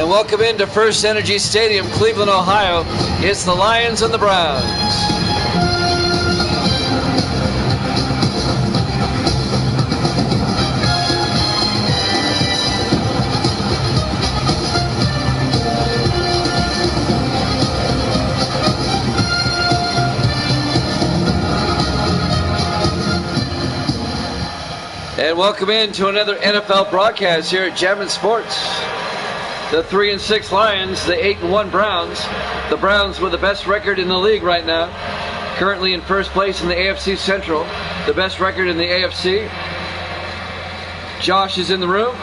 And welcome into First Energy Stadium, Cleveland, Ohio. It's the Lions and the Browns. And welcome into another NFL broadcast here at Jammin' Sports. The 3-6 Lions, the 8-1 Browns. The Browns with the best record in the league right now. Currently in first place in the AFC Central. The best record in the AFC. Josh is in the room.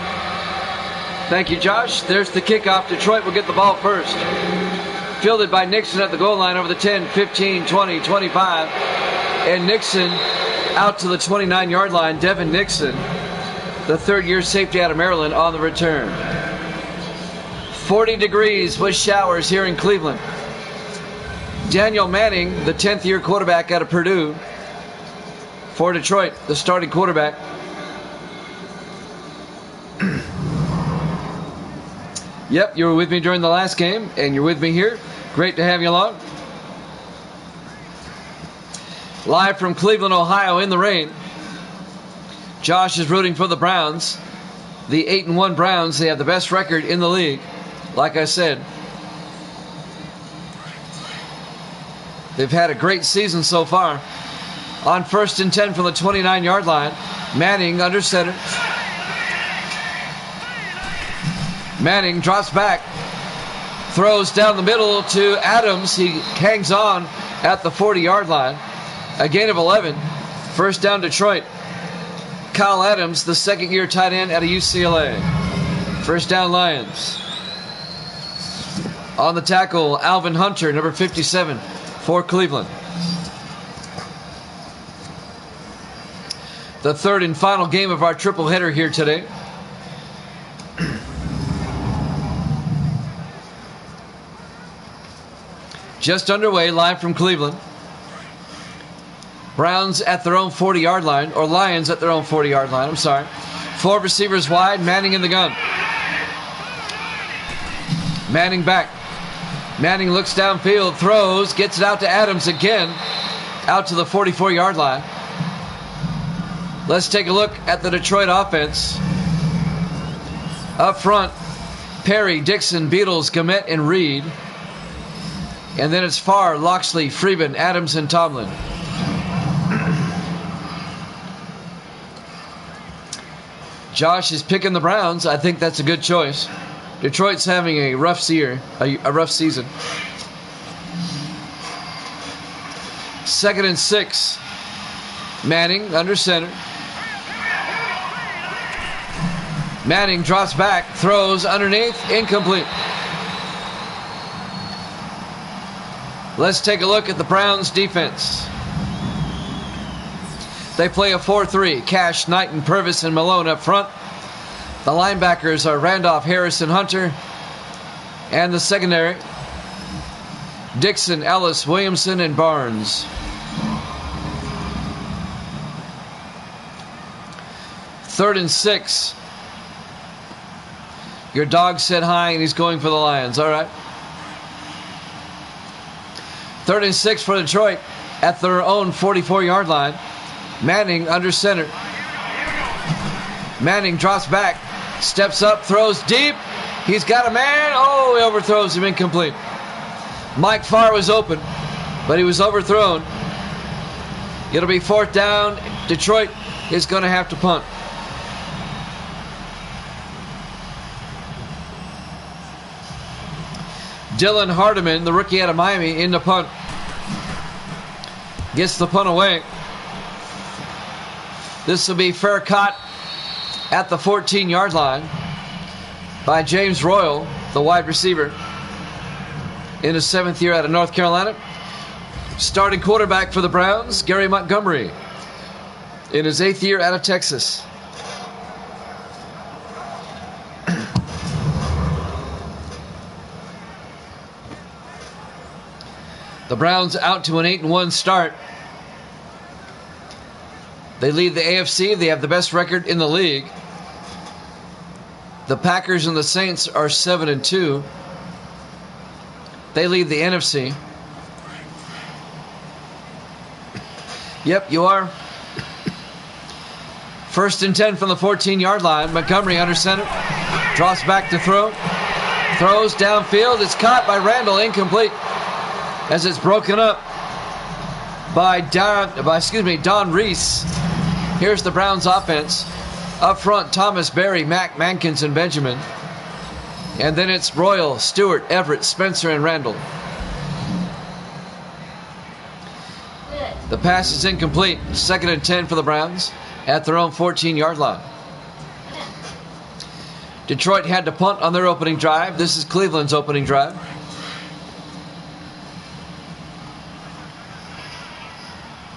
Thank you, Josh. There's the kickoff. Detroit will get the ball first. Fielded by Nixon at the goal line over the 10, 15, 20, 25. And Nixon out to the 29-yard line. Devin Nixon, the third-year safety out of Maryland, on the return. 40 degrees with showers here in Cleveland. Daniel Manning, the 10th-year quarterback out of Purdue, for Detroit, the starting quarterback. Yep, you were with me during the last game, and you're with me here. Great to have you along. Live from Cleveland, Ohio, in the rain. Josh is rooting for the Browns. The 8-1 Browns, they have the best record in the league. Like I said, they've had a great season so far. On 1st and 10 from the 29-yard line. Manning under center. Manning drops back. Throws down the middle to Adams. He hangs on at the 40-yard line. A gain of 11. First down, Detroit. Kyle Adams, the second-year tight end out of UCLA. First down, Lions. On the tackle, Alvin Hunter, number 57, for Cleveland. The third and final game of our triple header here today. Just underway, live from Cleveland. Browns at their own 40-yard line, or Lions at their own 40-yard line, I'm sorry. 4 receivers wide, Manning in the gun. Manning back. Manning looks downfield, throws, gets it out to Adams again, out to the 44-yard line. Let's take a look at the Detroit offense. Up front, Perry, Dixon, Beatles, Gamet, and Reed. And then it's Farr, Loxley, Freeman, Adams, and Tomlin. Josh is picking the Browns. I think that's a good choice. Detroit's having a rough year, a rough season. 2nd and 6. Manning under center. Manning drops back, throws underneath, incomplete. Let's take a look at the Browns defense. They play a 4-3. Cash, Knighton, Purvis, and Malone up front. The linebackers are Randolph, Harrison, Hunter. And the secondary, Dixon, Ellis, Williamson, and Barnes. 3rd and 6. Your dog said hi, and he's going for the Lions. All right. 3rd and 6 for Detroit at their own 44-yard line. Manning under center. Manning drops back, steps up, throws deep. He's got a man. Oh, he overthrows him, incomplete. Mike Farr was open, but he was overthrown. It'll be 4th down. Detroit is going to have to punt. Dylan Hardiman, the rookie out of Miami, in the punt. Gets the punt away. This will be fair caught at the 14-yard line by James Royal, the wide receiver, in his 7th year out of North Carolina. Starting quarterback for the Browns, Gary Montgomery, in his 8th year out of Texas. The Browns out to an 8-1 start. They lead the AFC. They have the best record in the league. The Packers and the Saints are 7-2. They lead the NFC. Yep, you are. 1st and 10 from the 14-yard line. Montgomery under center. Drops back to throw. Throws downfield. It's caught by Randall. Incomplete. As it's broken up by Don Reese. Here's the Browns offense. Up front, Thomas, Berry, Mack, Mankins, and Benjamin. And then it's Royal, Stewart, Everett, Spencer, and Randall. The pass is incomplete. 2nd and 10 for the Browns at their own 14-yard line. Detroit had to punt on their opening drive. This is Cleveland's opening drive.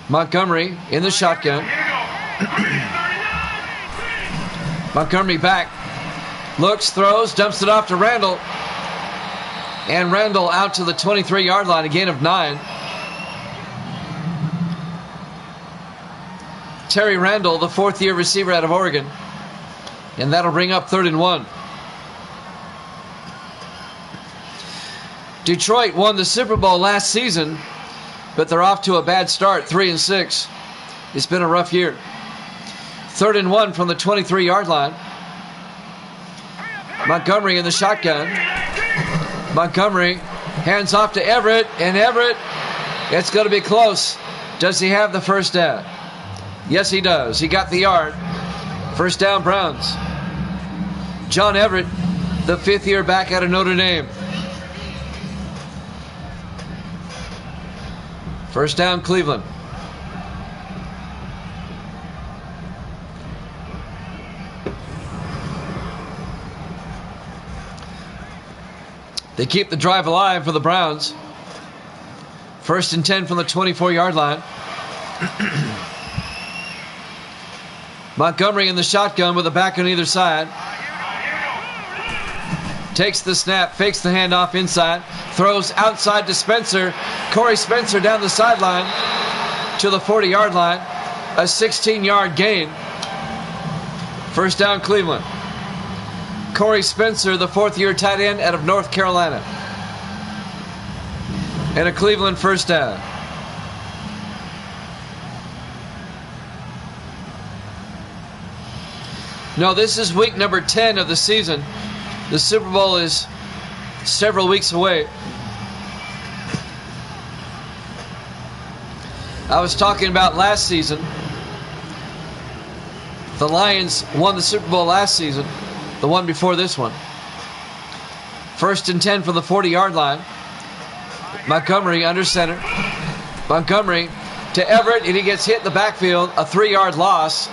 Montgomery in the shotgun. Montgomery back. Looks, throws, dumps it off to Randall. And Randall out to the 23-yard line, a gain of 9. Terry Randall, the 4th-year receiver out of Oregon. And that'll bring up 3rd and 1. Detroit won the Super Bowl last season, but they're off to a bad start, 3-6. It's been a rough year. 3rd and 1 from the 23-yard line. Montgomery in the shotgun. Montgomery hands off to Everett, and Everett, it's going to be close. Does he have the first down? Yes, he does. He got the yard. First down, Browns. John Everett, the 5th-year back out of Notre Dame. First down, Cleveland. They keep the drive alive for the Browns. 1st and 10 from the 24-yard line. Montgomery in the shotgun with a back on either side. Takes the snap, fakes the handoff inside. Throws outside to Spencer. Corey Spencer down the sideline to the 40-yard line. A 16-yard gain. First down, Cleveland. Corey Spencer, the 4th-year tight end out of North Carolina. And a Cleveland first down. No, this is week number 10 of the season. The Super Bowl is several weeks away. I was talking about last season. The Lions won the Super Bowl last season. The one before this one. 1st and 10 from the 40-yard line. Montgomery under center. Montgomery to Everett, and he gets hit in the backfield. A 3-yard loss.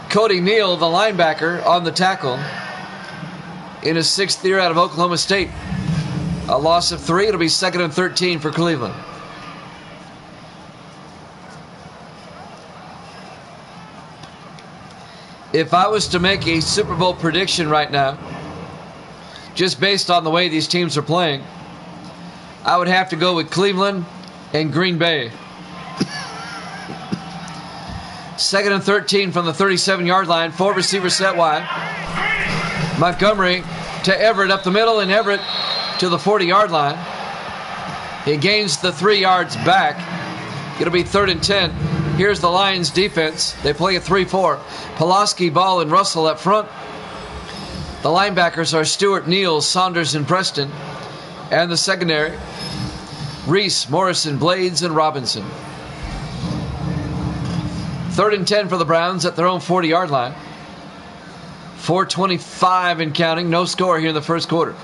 Cody Neal, the linebacker, on the tackle. In his 6th year out of Oklahoma State. A loss of 3. It'll be 2nd and 13 for Cleveland. If I was to make a Super Bowl prediction right now, just based on the way these teams are playing, I would have to go with Cleveland and Green Bay. 2nd and 13 from the 37-yard line. 4 receivers set wide. Montgomery to Everett up the middle, and Everett to the 40-yard line. He gains the 3 yards back. It'll be 3rd and 10. Here's the Lions defense. They play a 3-4. Pulaski, Ball, and Russell up front. The linebackers are Stewart, Neal, Saunders, and Preston. And the secondary, Reese, Morrison, Blades, and Robinson. 3rd and 10 for the Browns at their own 40-yard line. 4:25 and counting. No score here in the first quarter.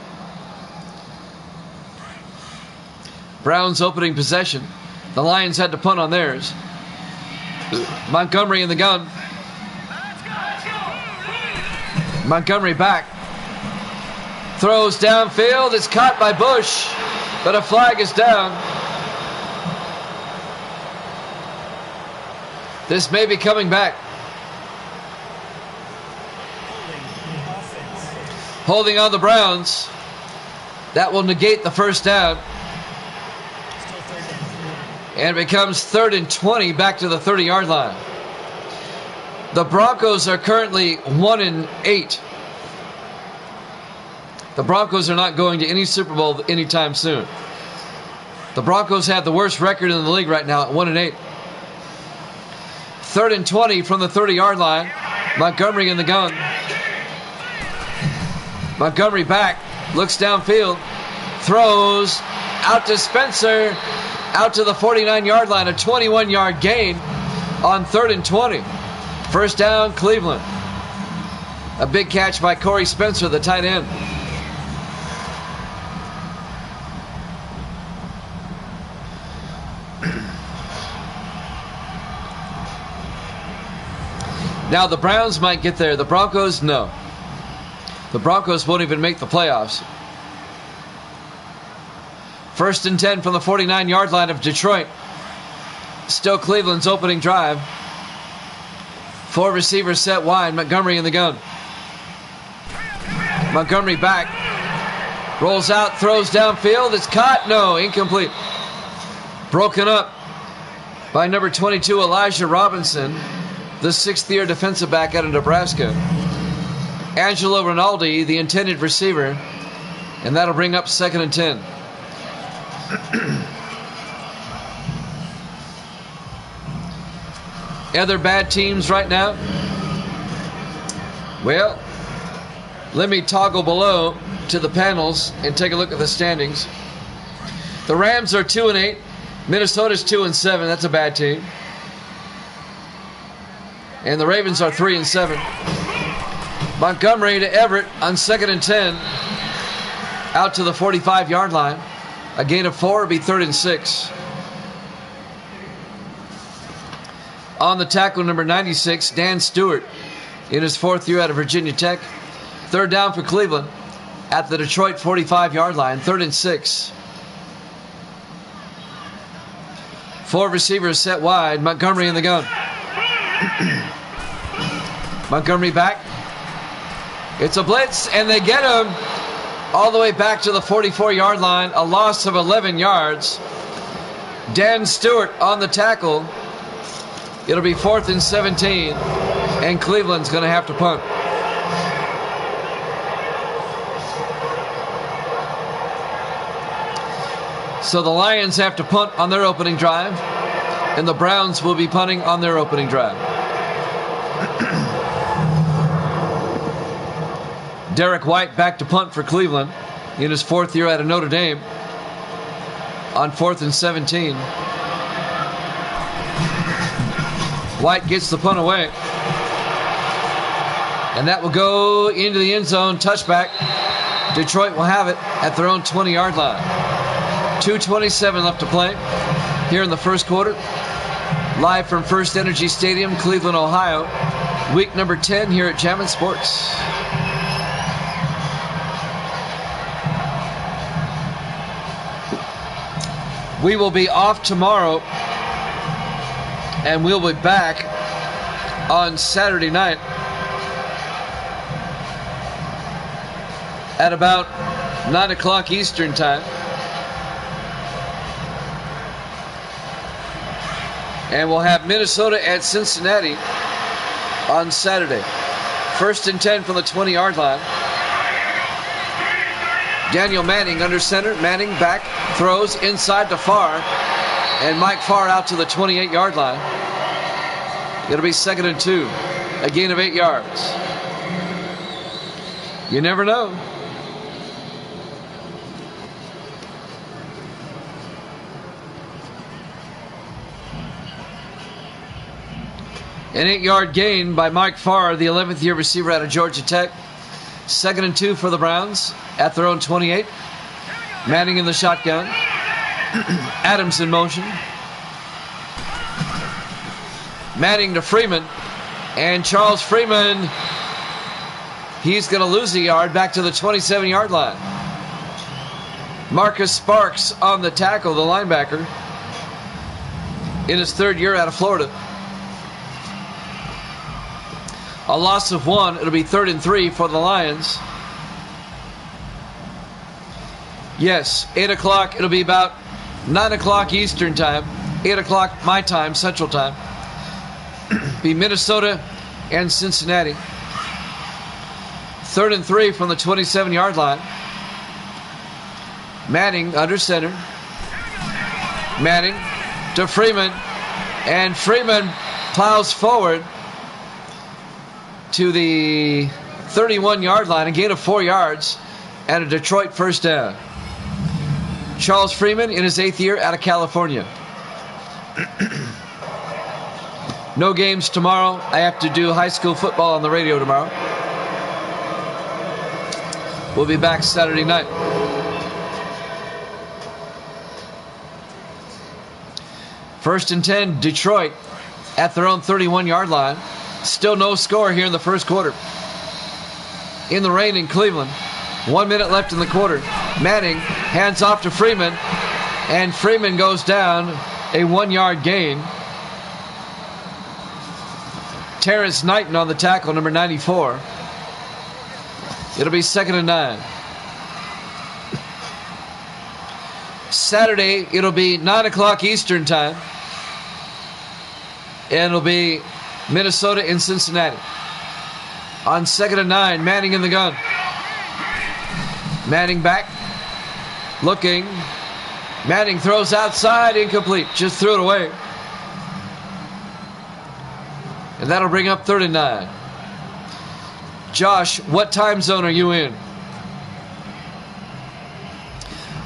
Browns opening possession. The Lions had to punt on theirs. Montgomery in the gun. Montgomery back. Throws downfield. It's caught by Bush, but a flag is down. This may be coming back. Holding on the Browns. That will negate the first down. And it becomes 3rd and 20 back to the 30-yard line. The Broncos are currently 1-8 The Broncos are not going to any Super Bowl anytime soon. The Broncos have the worst record in the league right now at 1-8. 3rd and 20 from the 30-yard line. Montgomery in the gun. Montgomery back, looks downfield, throws out to Spencer, out to the 49-yard line, a 21-yard gain on 3rd and 20. First down, Cleveland. A big catch by Corey Spencer, the tight end. Now the Browns might get there. The Broncos, no. The Broncos won't even make the playoffs. 1st and 10 from the 49-yard line of Detroit. Still Cleveland's opening drive. 4 receivers set wide. Montgomery in the gun. Montgomery back. Rolls out, throws downfield. It's caught. No, incomplete. Broken up by number 22, Elijah Robinson, the 6th-year defensive back out of Nebraska. Angelo Rinaldi, the intended receiver, and that'll bring up 2nd and 10. Other bad teams right now? Well, let me toggle below to the panels and take a look at the standings. The Rams are 2-8. Minnesota's 2-7. That's a bad team. And the Ravens are 3-7. Montgomery to Everett on 2nd and 10. Out to the 45-yard line. A gain of 4 would be 3rd and 6. On the tackle, number 96, Dan Stewart, in his 4th year out of Virginia Tech. 3rd down for Cleveland at the Detroit 45-yard line. 3rd and 6. 4 receivers set wide. Montgomery in the gun. Montgomery back. It's a blitz, and they get him all the way back to the 44-yard line. A loss of 11 yards. Dan Stewart on the tackle. It'll be 4th and 17, and Cleveland's going to have to punt. So the Lions have to punt on their opening drive, and the Browns will be punting on their opening drive. Derek White back to punt for Cleveland in his 4th year out of Notre Dame on 4th and 17. White gets the punt away. And that will go into the end zone. Touchback. Detroit will have it at their own 20-yard line. 2:27 left to play here in the first quarter. Live from First Energy Stadium, Cleveland, Ohio. Week number 10 here at Jammin' Sports. We will be off tomorrow, and we'll be back on Saturday night at about 9 o'clock Eastern time. And we'll have Minnesota at Cincinnati on Saturday. 1st and 10 from the 20-yard line. Daniel Manning under center. Manning back, throws inside to Farr. And Mike Farr out to the 28-yard line. It'll be 2nd and 2. A gain of 8 yards. You never know. An 8-yard gain by Mike Farr, the 11th year receiver out of Georgia Tech. 2nd and 2 for the Browns at their own 28. Manning in the shotgun. Adams in motion. Manning to Freeman. And Charles Freeman, he's going to lose a yard back to the 27-yard line. Marcus Sparks on the tackle, the linebacker, in his 3rd year out of Florida. A loss of 1. It'll be 3rd and 3 for the Lions. Yes, 8 o'clock. It'll be about 9 o'clock Eastern time. 8 o'clock my time, Central time. Be Minnesota and Cincinnati. 3rd and 3 from the 27-yard line. Manning under center. Manning to Freeman. And Freeman plows forward to the 31-yard line, a gain of 4 yards, and a Detroit first down. Charles Freeman in his 8th year out of California. No games tomorrow. I have to do high school football on the radio tomorrow. We'll be back Saturday night. First and 10, Detroit at their own 31-yard line. Still no score here in the first quarter. In the rain in Cleveland. 1 minute left in the quarter. Manning hands off to Freeman, and Freeman goes down, a 1-yard gain. Terrence Knighton on the tackle, number 94. It'll be 2nd and 9. Saturday, it'll be 9 o'clock Eastern time. And it'll be Minnesota and Cincinnati. On 2nd and 9, Manning in the gun. Manning back. Looking. Manning throws outside, incomplete. Just threw it away. And that'll bring up 3rd and 9. Josh, what time zone are you in?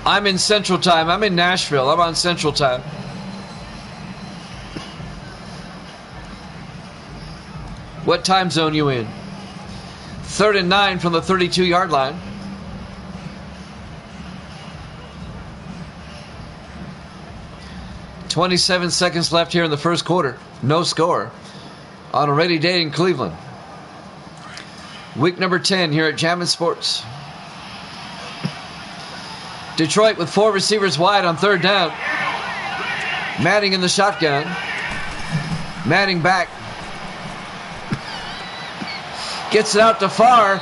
I'm in Central Time. I'm in Nashville. I'm on Central Time. What time zone you in? 3rd and 9 from the 32-yard line. .27 seconds left here in the first quarter. No score on a rainy day in Cleveland. Week number 10 here at Jammin' Sports. Detroit with 4 receivers wide on 3rd down. Manning in the shotgun. Manning back. Gets it out to far.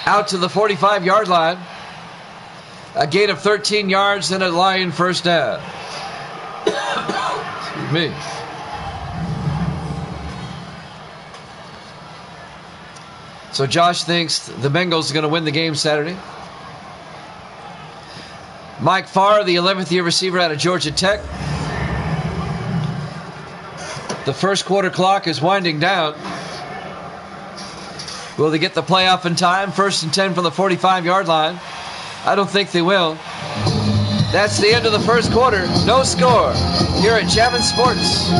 Out to the 45-yard line. A gain of 13 yards and a Lion first down. Excuse me. So Josh thinks the Bengals are going to win the game Saturday. Mike Farr, the 11th year receiver out of Georgia Tech. The first quarter clock is winding down. Will they get the playoff in time? 1st and 10 from the 45-yard line. I don't think they will. That's the end of the first quarter. No score here at Jammin' Sports.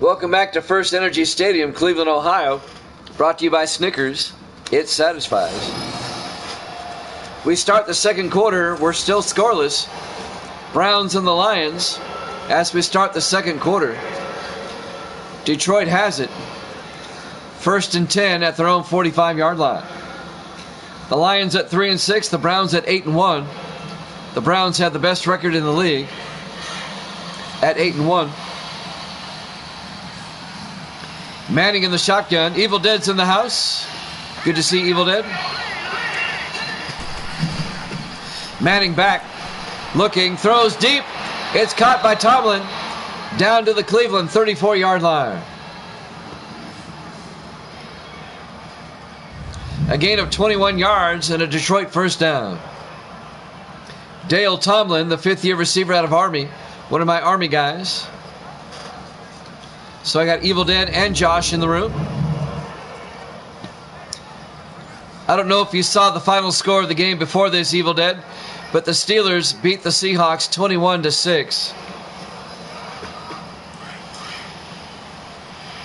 Welcome back to First Energy Stadium, Cleveland, Ohio. Brought to you by Snickers. It satisfies. We start the second quarter. We're still scoreless. Browns and the Lions as we start the second quarter. Detroit has it. 1st and 10 at their own 45-yard line. The Lions at 3-6. The Browns at 8-1. The Browns had the best record in the league at 8-1. Manning in the shotgun. Evil Dead's in the house. Good to see Evil Dead. Manning back. Looking. Throws deep. It's caught by Tomlin. Down to the Cleveland 34-yard line. A gain of 21 yards and a Detroit first down. Dale Tomlin, the 5th-year receiver out of Army. One of my Army guys. So I got Evil Dead and Josh in the room. I don't know if you saw the final score of the game before this, Evil Dead, but the Steelers beat the Seahawks 21-6.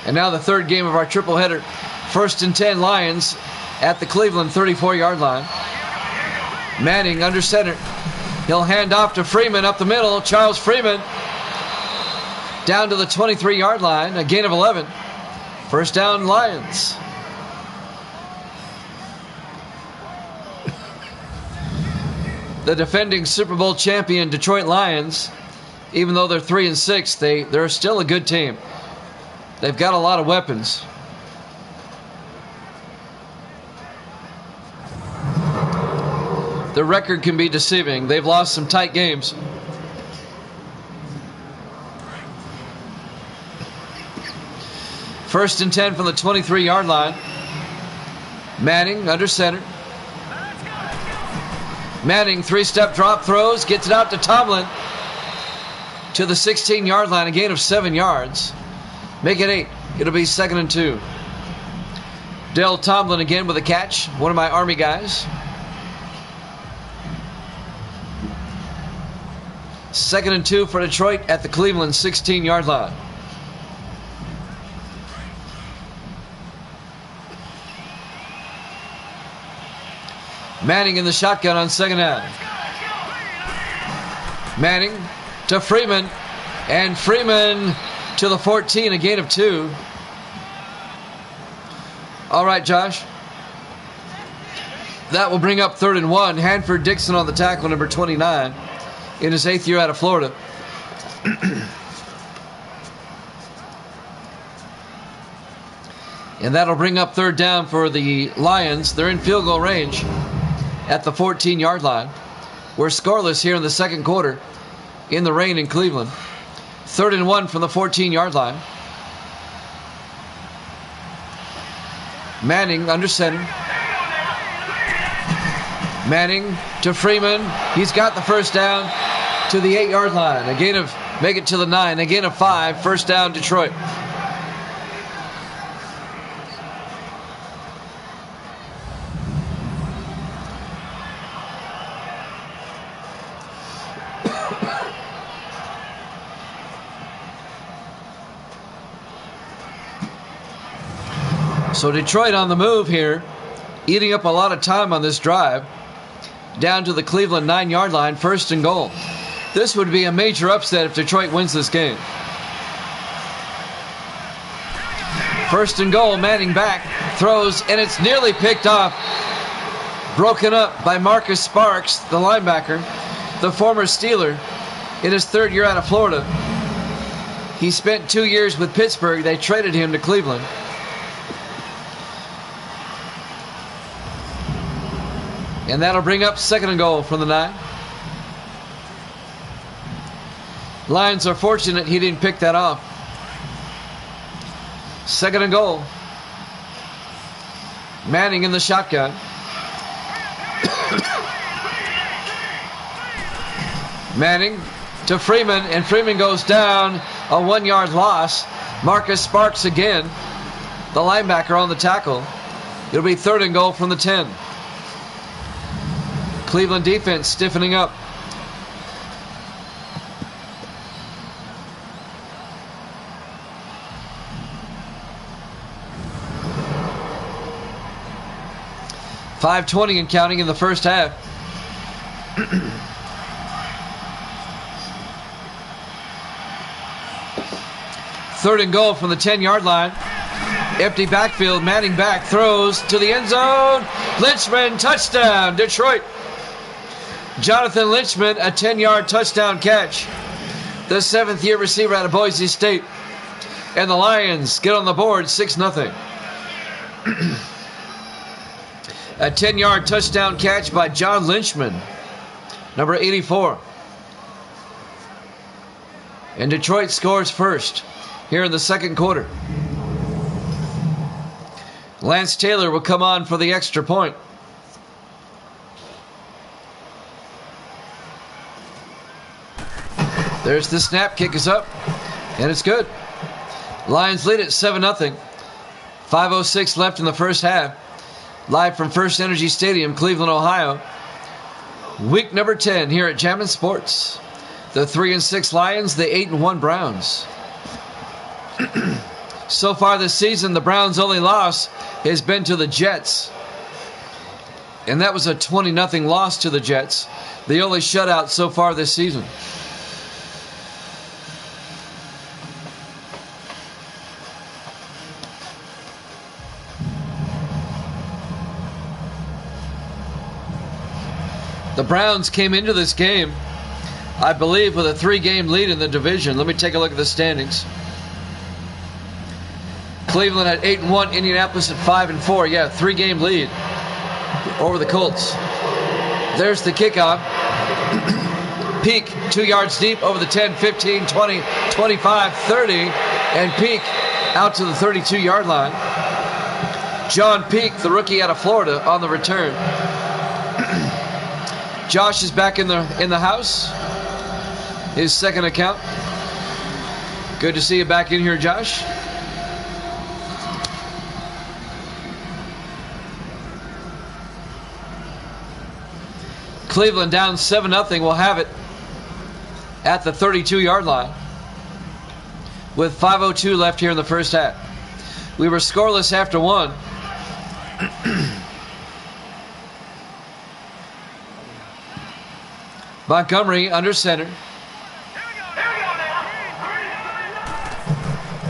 And now the third game of our triple header. 1st and 10 Lions at the Cleveland 34-yard line. Manning under center. He'll hand off to Freeman up the middle. Charles Freeman down to the 23-yard line, a gain of 11. First down, Lions. The defending Super Bowl champion Detroit Lions, even though they're 3-6, they're still a good team. They've got a lot of weapons. the record can be deceiving. They've lost some tight games. First and 10 from the 23-yard line. Manning under center. Manning, three-step drop, throws, gets it out to Tomlin to the 16-yard line, a gain of 7 yards. Make it 8. It'll be 2nd and 2. Dale Tomlin again with a catch, one of my Army guys. 2nd and 2 for Detroit at the Cleveland 16-yard line. Manning in the shotgun on second down. Manning to Freeman, and Freeman to the 14, a gain of 2. All right, Josh. That will bring up 3rd and 1. Hanford Dixon on the tackle, number 29, in his 8th year out of Florida. And that'll bring up 3rd down for the Lions. They're in field goal range at the 14-yard line. We're scoreless here in the second quarter in the rain in Cleveland. 3rd and 1 from the 14-yard line. Manning under center. Manning to Freeman. He's got the first down to the 8-yard line. A gain of, make it to the 9. A gain of 5. First down, Detroit. So Detroit on the move here, eating up a lot of time on this drive. Down to the Cleveland 9-yard line, 1st and goal. This would be a major upset if Detroit wins this game. 1st and goal, Manning back, throws, and it's nearly picked off. Broken up by Marcus Sparks, the linebacker, the former Steeler, in his 3rd year out of Florida. He spent 2 years with Pittsburgh. They traded him to Cleveland. And that'll bring up 2nd and goal from the 9. Lions are fortunate he didn't pick that off. 2nd and goal. Manning in the shotgun. Manning to Freeman, and Freeman goes down, a 1-yard loss. Marcus Sparks again, the linebacker on the tackle. It'll be 3rd and goal from the 10. Cleveland defense stiffening up. .520 and counting in the first half. 3rd and goal from the 10-yard line. Empty backfield. Manning back, throws to the end zone. Lynchman, touchdown, Detroit. Jonathan Lynchman, a 10-yard touchdown catch. The 7th-year receiver out of Boise State. And the Lions get on the board 6-0. A 10-yard touchdown catch by John Lynchman, number 84. And Detroit scores first here in the second quarter. Lance Taylor will come on for the extra point. There's the snap, kick is up, and it's good. Lions lead at 7-0. 5:06 left in the first half. Live from First Energy Stadium, Cleveland, Ohio. Week number 10 here at Jammin' Sports. The 3-6 Lions, the 8-1 Browns. So far this season, the Browns' only loss has been to the Jets. And that was a 20-0 loss to the Jets. The only shutout so far this season. The Browns came into this game, I believe, with a 3-game lead in the division. Let me take a look at the standings. Cleveland at 8-1, Indianapolis at 5-4. Yeah, 3-game lead over the Colts. There's the kickoff. Peak 2 yards deep over the 10, 15, 20, 25, 30, and Peak out to the 32-yard line. John Peak, the rookie out of Florida, on the return. Josh is back in the house. His second account. Good to see you back in here, Josh. Cleveland down 7-0. We'll have it at the 32-yard line with 5:02 left here in the first half. We were scoreless after one. Montgomery under center.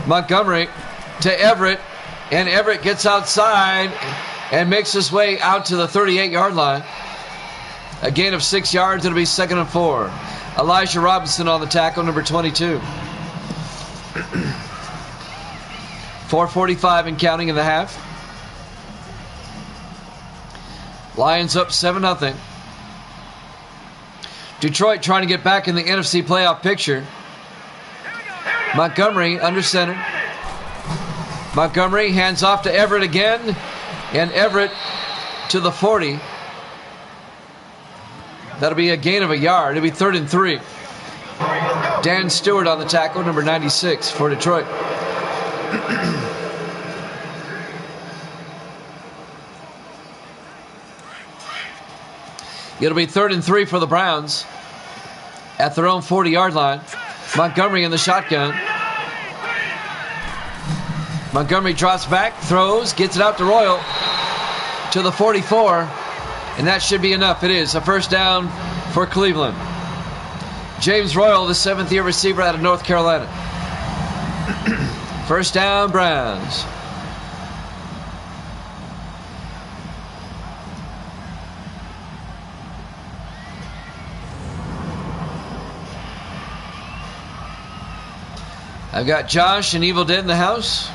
Montgomery to Everett, and Everett gets outside and makes his way out to the 38-yard line. A gain of 6 yards. It'll be 2nd and 4. Elijah Robinson on the tackle, number 22. 4:45 and counting in the half. Lions up 7-0. Detroit trying to get back in the NFC playoff picture. Montgomery under center. Montgomery hands off to Everett again, and Everett to the 40. That'll be a gain of a yard. It'll be 3rd and 3. Dan Stewart on the tackle, number 96 for Detroit. It'll be 3rd and 3 for the Browns at their own 40-yard line. Montgomery in the shotgun. Montgomery drops back, throws, gets it out to Royal to the 44, and that should be enough. It is a first down for Cleveland. James Royal, the 7th-year receiver out of North Carolina. First down, Browns. I've got Josh and Evil Dead in the house.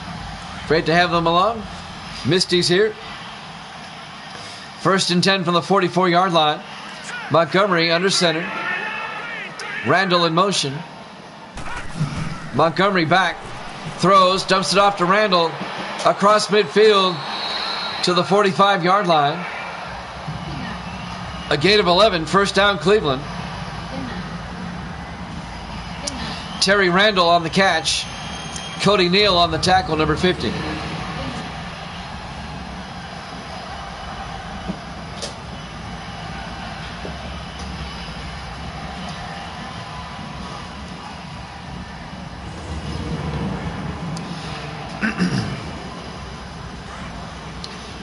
Great to have them along. Misty's here. 1st and 10 from the 44-yard line. Montgomery under center. Randall in motion. Montgomery back. Throws, dumps it off to Randall. Across midfield to the 45-yard line. A gain of 11. First down, Cleveland. Terry Randall on the catch. Cody Neal on the tackle, number 50.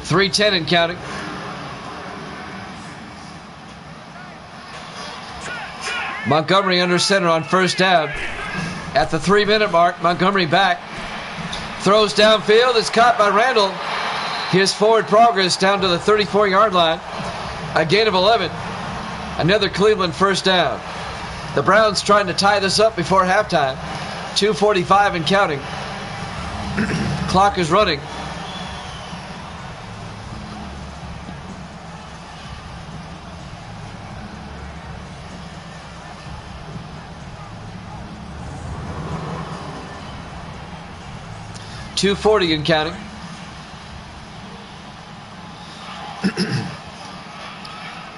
.310 and counting. Montgomery under center on first down. At the 3-minute mark, Montgomery back. Throws downfield. It's caught by Randall. His forward progress down to the 34-yard line. A gain of 11. Another Cleveland first down. The Browns trying to tie this up before halftime. 2:45 and counting. Clock is running. .240 and counting.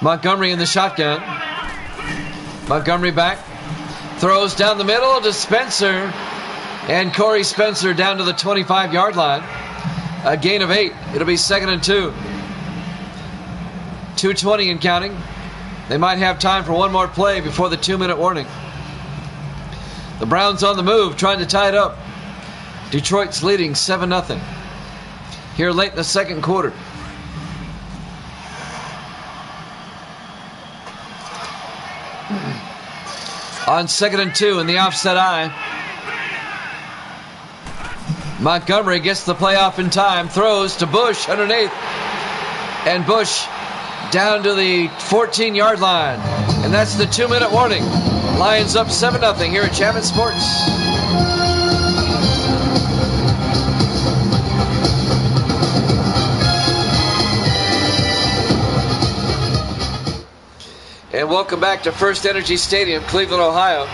Montgomery in the shotgun. Montgomery back. Throws down the middle to Spencer. And Corey Spencer down to the 25-yard line. A gain of 8. It'll be 2nd and 2. 2:20 and counting. They might have time for one more play before the 2-minute warning. The Browns on the move, trying to tie it up. Detroit's leading 7-0 here late in the second quarter. On 2nd and 2 in the offset eye. Montgomery gets the play off in time. Throws to Bush underneath. And Bush down to the 14-yard line. And that's the 2-minute warning. Lions up 7-0 here at Chapman Sports. And welcome back to First Energy Stadium, Cleveland, Ohio.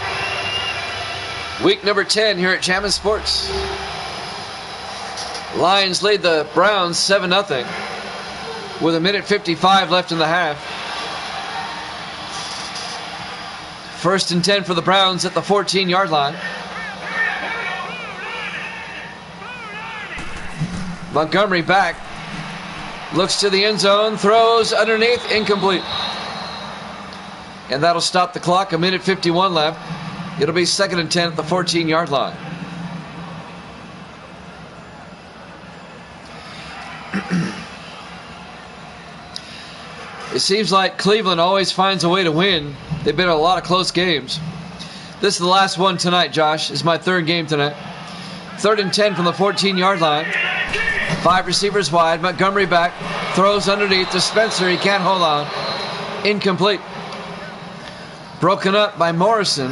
Week number 10 here at Jammin' Sports. Lions lead the Browns 7-0 with 1:55 left in the half. First and 10 for the Browns at the 14-yard line. Montgomery back. Looks to the end zone. Throws underneath. Incomplete. And that'll stop the clock. 1:51 left. It'll be 2nd and 10 at the 14-yard line. It seems like Cleveland always finds a way to win. They've been in a lot of close games. This is the last one tonight, Josh. It's my third game tonight. 3rd and 10 from the 14-yard line. 5 receivers wide. Montgomery back. Throws underneath to Spencer. He can't hold on. Incomplete. Broken up by Morrison.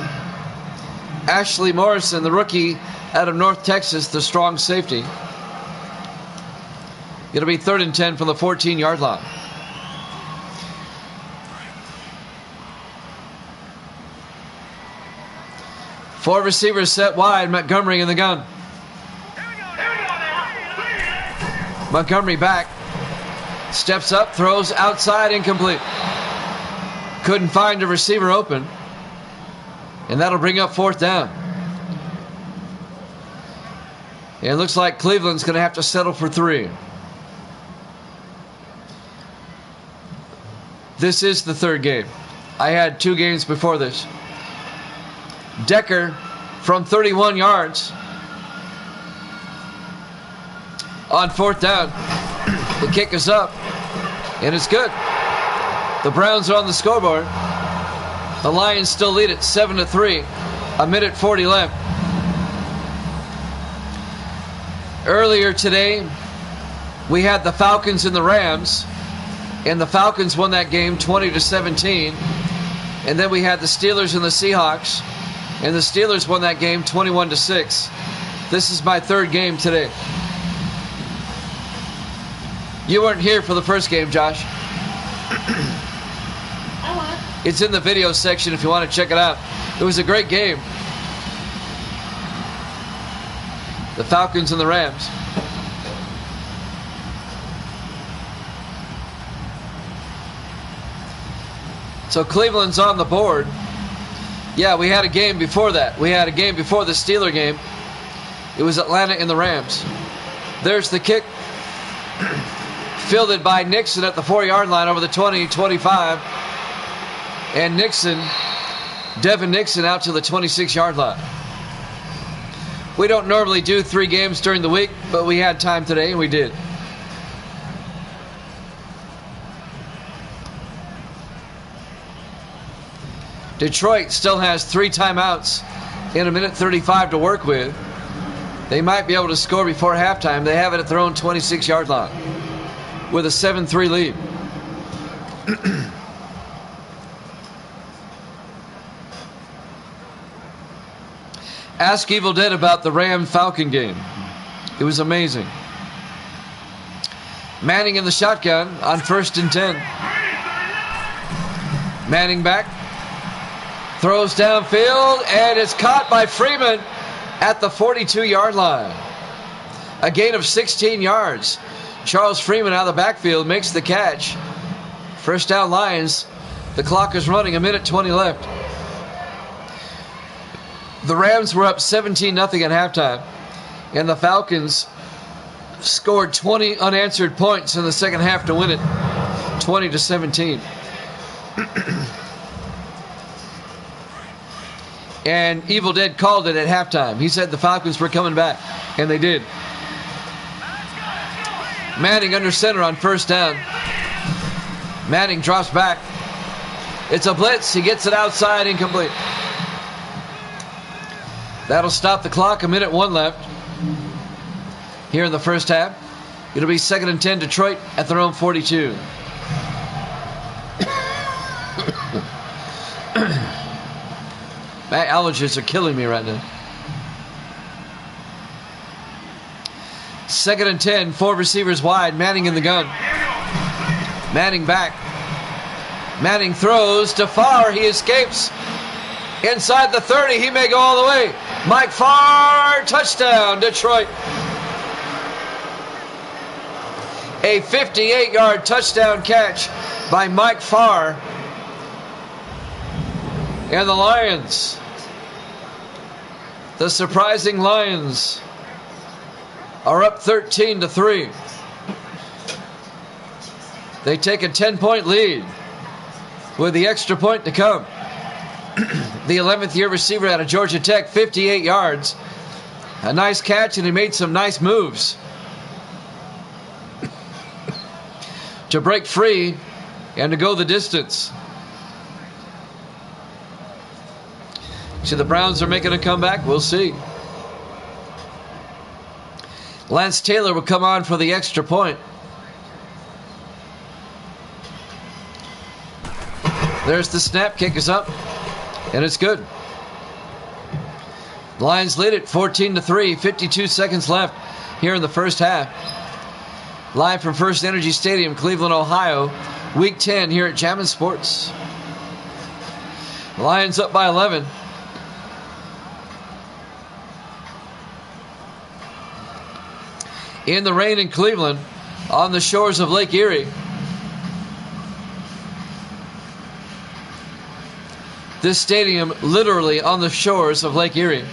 Ashley Morrison, the rookie out of North Texas, the strong safety. It'll be 3rd and 10 from the 14-yard line. Four receivers set wide. Montgomery in the gun. Montgomery back. Steps up, throws outside, incomplete. Couldn't find a receiver open. And that'll bring up 4th down. And it looks like Cleveland's going to have to settle for 3. This is the 3rd game. I had 2 games before this. Decker from 31 yards. On 4th down. The kick is up. And it's good. The Browns are on the scoreboard. The Lions still lead it 7-3. 1:40 left. Earlier today, we had the Falcons and the Rams. And the Falcons won that game 20-17. And then we had the Steelers and the Seahawks. And the Steelers won that game 21-6. This is my 3rd game today. You weren't here for the first game, Josh. It's in the video section if you want to check it out. It was a great game. The Falcons and the Rams. So Cleveland's on the board. Yeah, we had a game before that. We had a game before the Steeler game. It was Atlanta and the Rams. There's the kick. Fielded by Nixon at the 4-yard line over the 20-25. And Devin Nixon out to the 26-yard line. We don't normally do 3 games during the week, but we had time today and we did. Detroit still has 3 timeouts in 1:35 to work with. They might be able to score before halftime. They have it at their own 26-yard line with a 7-3 lead. Ask Evil Dead about the Ram-Falcon game. It was amazing. Manning in the shotgun on 1st and 10. Manning back. Throws downfield, and it's caught by Freeman at the 42-yard line. A gain of 16 yards. Charles Freeman out of the backfield makes the catch. First down Lions. The clock is running, 1:20 left. The Rams were up 17-0 at halftime, and the Falcons scored 20 unanswered points in the second half to win it, 20-17. And Evil Dead called it at halftime. He said the Falcons were coming back, and they did. Manning under center on 1st down. Manning drops back. It's a blitz. He gets it outside, incomplete. That'll stop the clock, 1:01 left. Here in the first half. It'll be 2nd and 10, Detroit at their own 42. My allergies are killing me right now. 2nd and 10, 4 receivers wide. Manning in the gun. Manning back. Manning throws to Farr. He escapes. Inside the 30, he may go all the way. Mike Farr, touchdown, Detroit. A 58-yard touchdown catch by Mike Farr. And the Lions, the surprising Lions, are up 13-3. They take a 10-point lead with the extra point to come. The 11th year receiver out of Georgia Tech, 58 yards. A nice catch, and he made some nice moves to break free and to go the distance. So the Browns are making a comeback. We'll see. Lance Taylor will come on for the extra point. There's the snap. Kick is up. And it's good. Lions lead it 14-3. 52 seconds left here in the first half. Live from First Energy Stadium, Cleveland, Ohio. Week 10 here at Jammin' Sports. Lions up by 11. In the rain in Cleveland, on the shores of Lake Erie. This stadium literally on the shores of Lake Erie.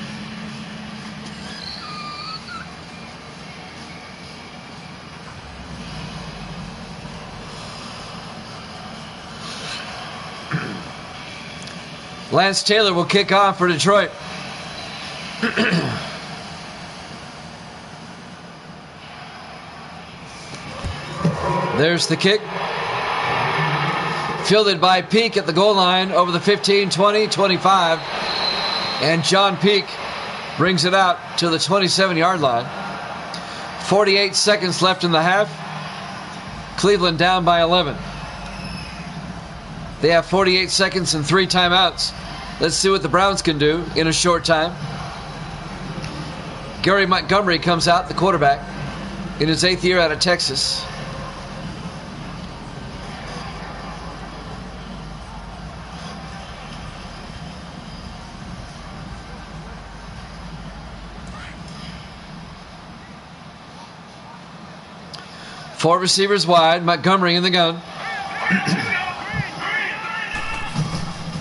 Lance Taylor will kick off for Detroit. There's the kick. Fielded by Peak at the goal line over the 15, 20, 25. And John Peak brings it out to the 27-yard line. 48 seconds left in the half. Cleveland down by 11. They have 48 seconds and 3 timeouts. Let's see what the Browns can do in a short time. Gary Montgomery comes out, the quarterback, in his 8th year out of Texas. Four receivers wide. Montgomery in the gun.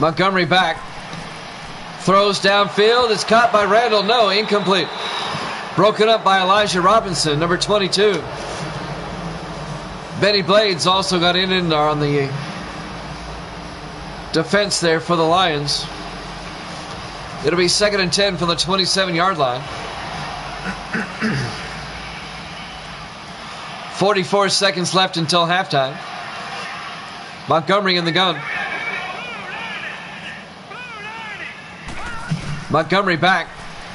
Montgomery back. Throws downfield. It's caught by Randall. No, incomplete. Broken up by Elijah Robinson, number 22. Benny Blades also got in on the defense there for the Lions. It'll be 2nd and 10 from the 27-yard line. 44 seconds left until halftime. Montgomery in the gun. Montgomery back.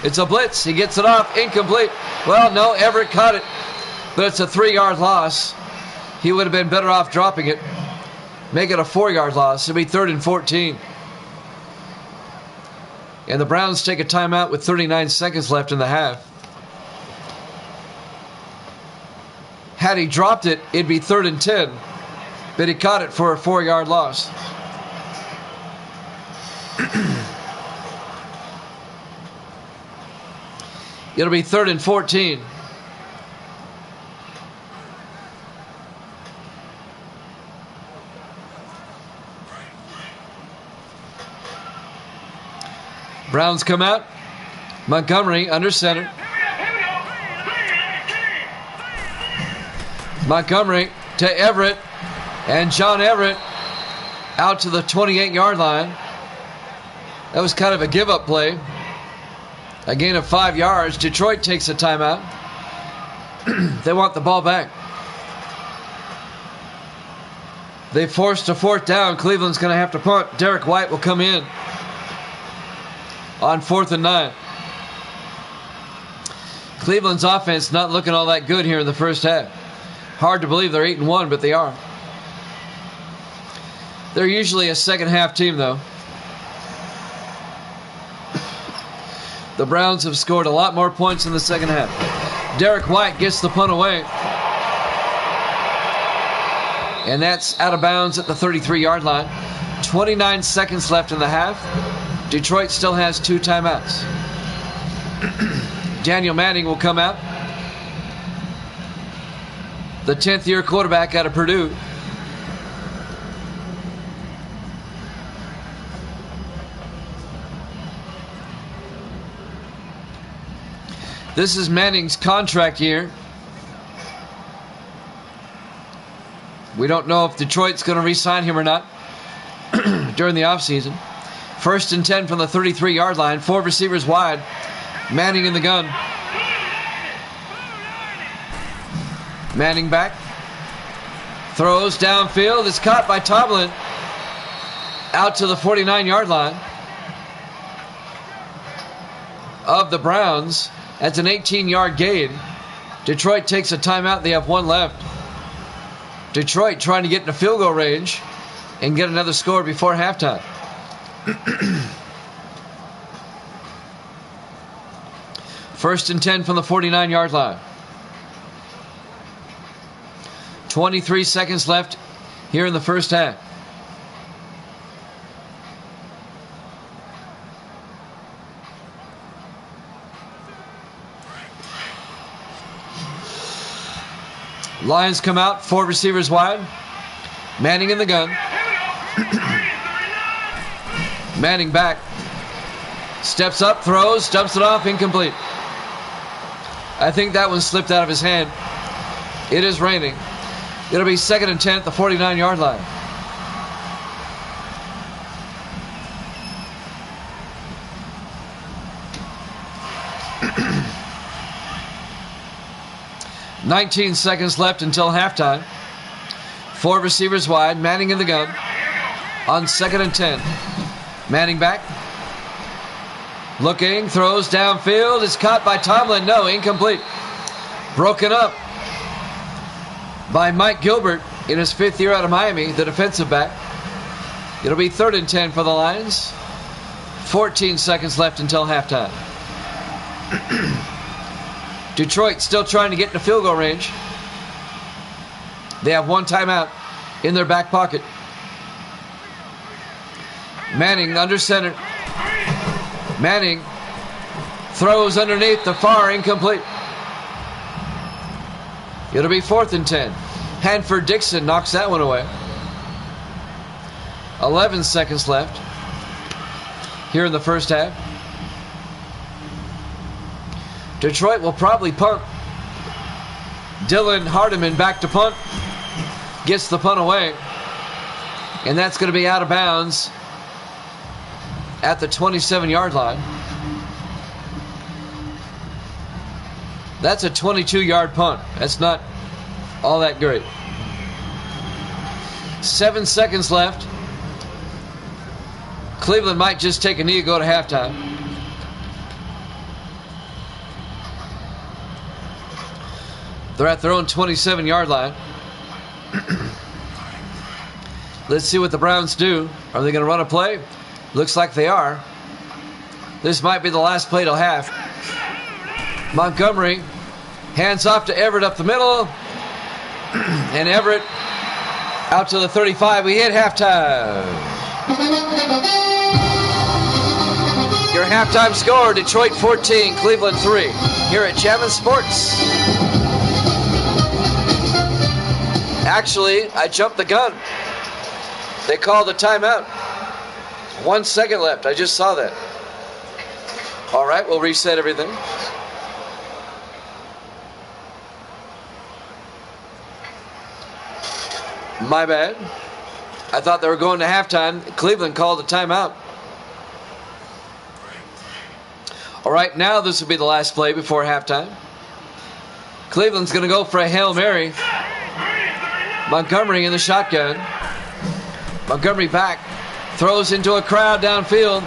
It's a blitz. He gets it off. Incomplete. Well, no, Everett caught it. But it's a 3-yard loss. He would have been better off dropping it. Make it a 4-yard loss. It'll be 3rd and 14. And the Browns take a timeout with 39 seconds left in the half. Had he dropped it, it'd be 3rd and 10. But he caught it for a 4-yard loss. It'll be 3rd and 14. Browns come out. Montgomery under center. Montgomery to Everett. And John Everett out to the 28-yard line. That was kind of a give-up play. A gain of 5 yards. Detroit takes a timeout. They want the ball back. They forced a 4th down. Cleveland's going to have to punt. Derek White will come in on 4th and 9. Cleveland's offense not looking all that good here in the first half. Hard to believe they're 8-1, but they are. They're usually a second half team, though. The Browns have scored a lot more points in the second half. Derek White gets the punt away. And that's out of bounds at the 33-yard line. 29 seconds left in the half. Detroit still has 2 timeouts. Daniel Manning will come out. The 10th-year quarterback out of Purdue. This is Manning's contract year. We don't know if Detroit's going to re-sign him or not during the offseason. 1st and 10 from the 33-yard line. 4 receivers wide. Manning in the gun. Manning back. Throws downfield. It's caught by Tomlin. Out to the 49-yard line of the Browns. That's an 18-yard gain. Detroit takes a timeout. They have 1 left. Detroit trying to get in a field goal range and get another score before halftime. First and 10 from the 49-yard line. 23 seconds left here in the first half. Lions come out, 4 receivers wide. Manning in the gun. Manning back. Steps up, throws, dumps it off, incomplete. I think that one slipped out of his hand. It is raining. It'll be 2nd and 10 at the 49-yard line. $19 seconds left until halftime. 4 receivers wide. Manning in the gun. On 2nd and 10. Manning back. Looking. Throws downfield. It's caught by Tomlin. No, incomplete. Broken up by Mike Gilbert in his 5th year out of Miami, the defensive back. It'll be 3rd and 10 for the Lions. 14 seconds left until halftime. Detroit still trying to get in the field goal range. They have 1 timeout in their back pocket. Manning under center. Manning throws underneath the far, incomplete. It'll be 4th and 10. Hanford Dixon knocks that one away. 11 seconds left here in the first half. Detroit will probably punt. Dylan Hardiman back to punt. Gets the punt away. And that's going to be out of bounds at the 27-yard line. That's a 22-yard punt. That's not all that great. 7 seconds left. Cleveland might just take a knee and go to halftime. They're at their own 27-yard line. Let's see what the Browns do. Are they going to run a play? Looks like they are. This might be the last play till half. Montgomery hands off to Everett up the middle. And Everett out to the 35. We hit halftime. Your halftime score, Detroit 14, Cleveland 3. Here at Jammin' Sports. Actually, I jumped the gun. They called a timeout. 1 second left. I just saw that. All right, we'll reset everything. My bad. I thought they were going to halftime. Cleveland called a timeout. All right, now this will be the last play before halftime. Cleveland's going to go for a Hail Mary. Montgomery in the shotgun. Montgomery back. Throws into a crowd downfield.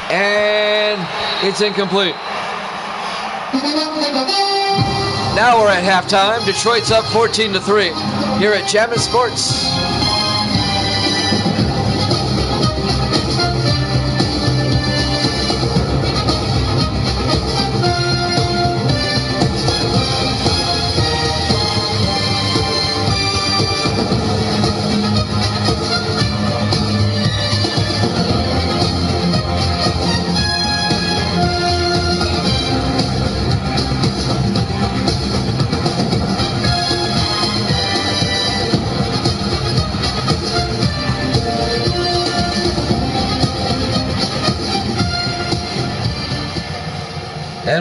And it's incomplete. Now we're at halftime. Detroit's up 14-3 here at Jammin' Sports.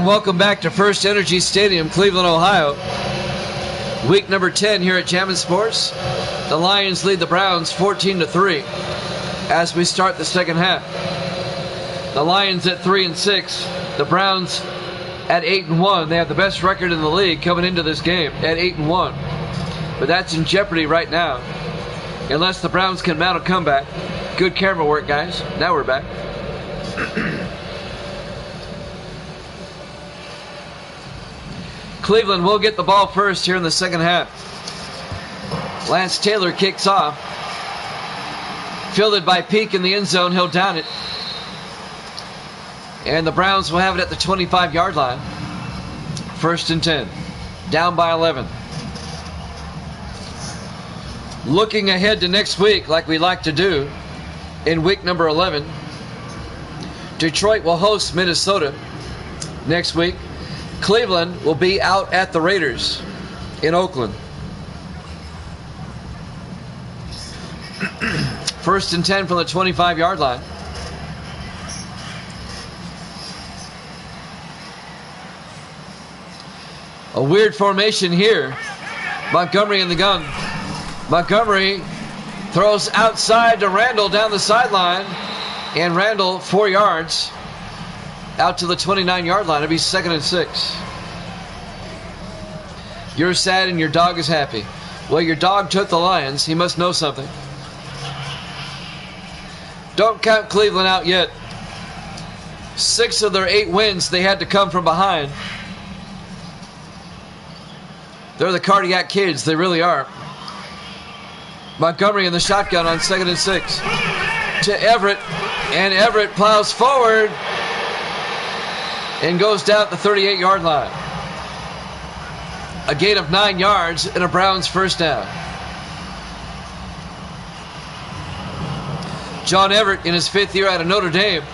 And welcome back to First Energy Stadium, Cleveland, Ohio. Week number 10 here at Jammin' Sports. The Lions lead the Browns 14-3 as we start the second half. The Lions at 3-6. The Browns at 8-1. They have the best record in the league coming into this game at 8-1. But that's in jeopardy right now, unless the Browns can mount a comeback. Good camera work, guys. Now we're back. Cleveland will get the ball first here in the second half. Lance Taylor kicks off. Fielded by Peak in the end zone. He'll down it. And the Browns will have it at the 25-yard line. 1st and 10. Down by 11. Looking ahead to next week, like we like to do, in week number 11, Detroit will host Minnesota next week. Cleveland will be out at the Raiders in Oakland. 1st and 10 from the 25-yard line. A weird formation here. Montgomery in the gun. Montgomery throws outside to Randall down the sideline. And Randall 4 yards out to the 29-yard line. It'll be 2nd and 6. You're sad and your dog is happy. Well, your dog took the Lions. He must know something. Don't count Cleveland out yet. 6 of their 8 wins, they had to come from behind. They're the cardiac kids. They really are. Montgomery in the shotgun on 2nd and 6. To Everett. And Everett plows forward and goes down at the 38-yard line. A gain of 9 yards and a Browns first down. John Everett in his 5th year out of Notre Dame.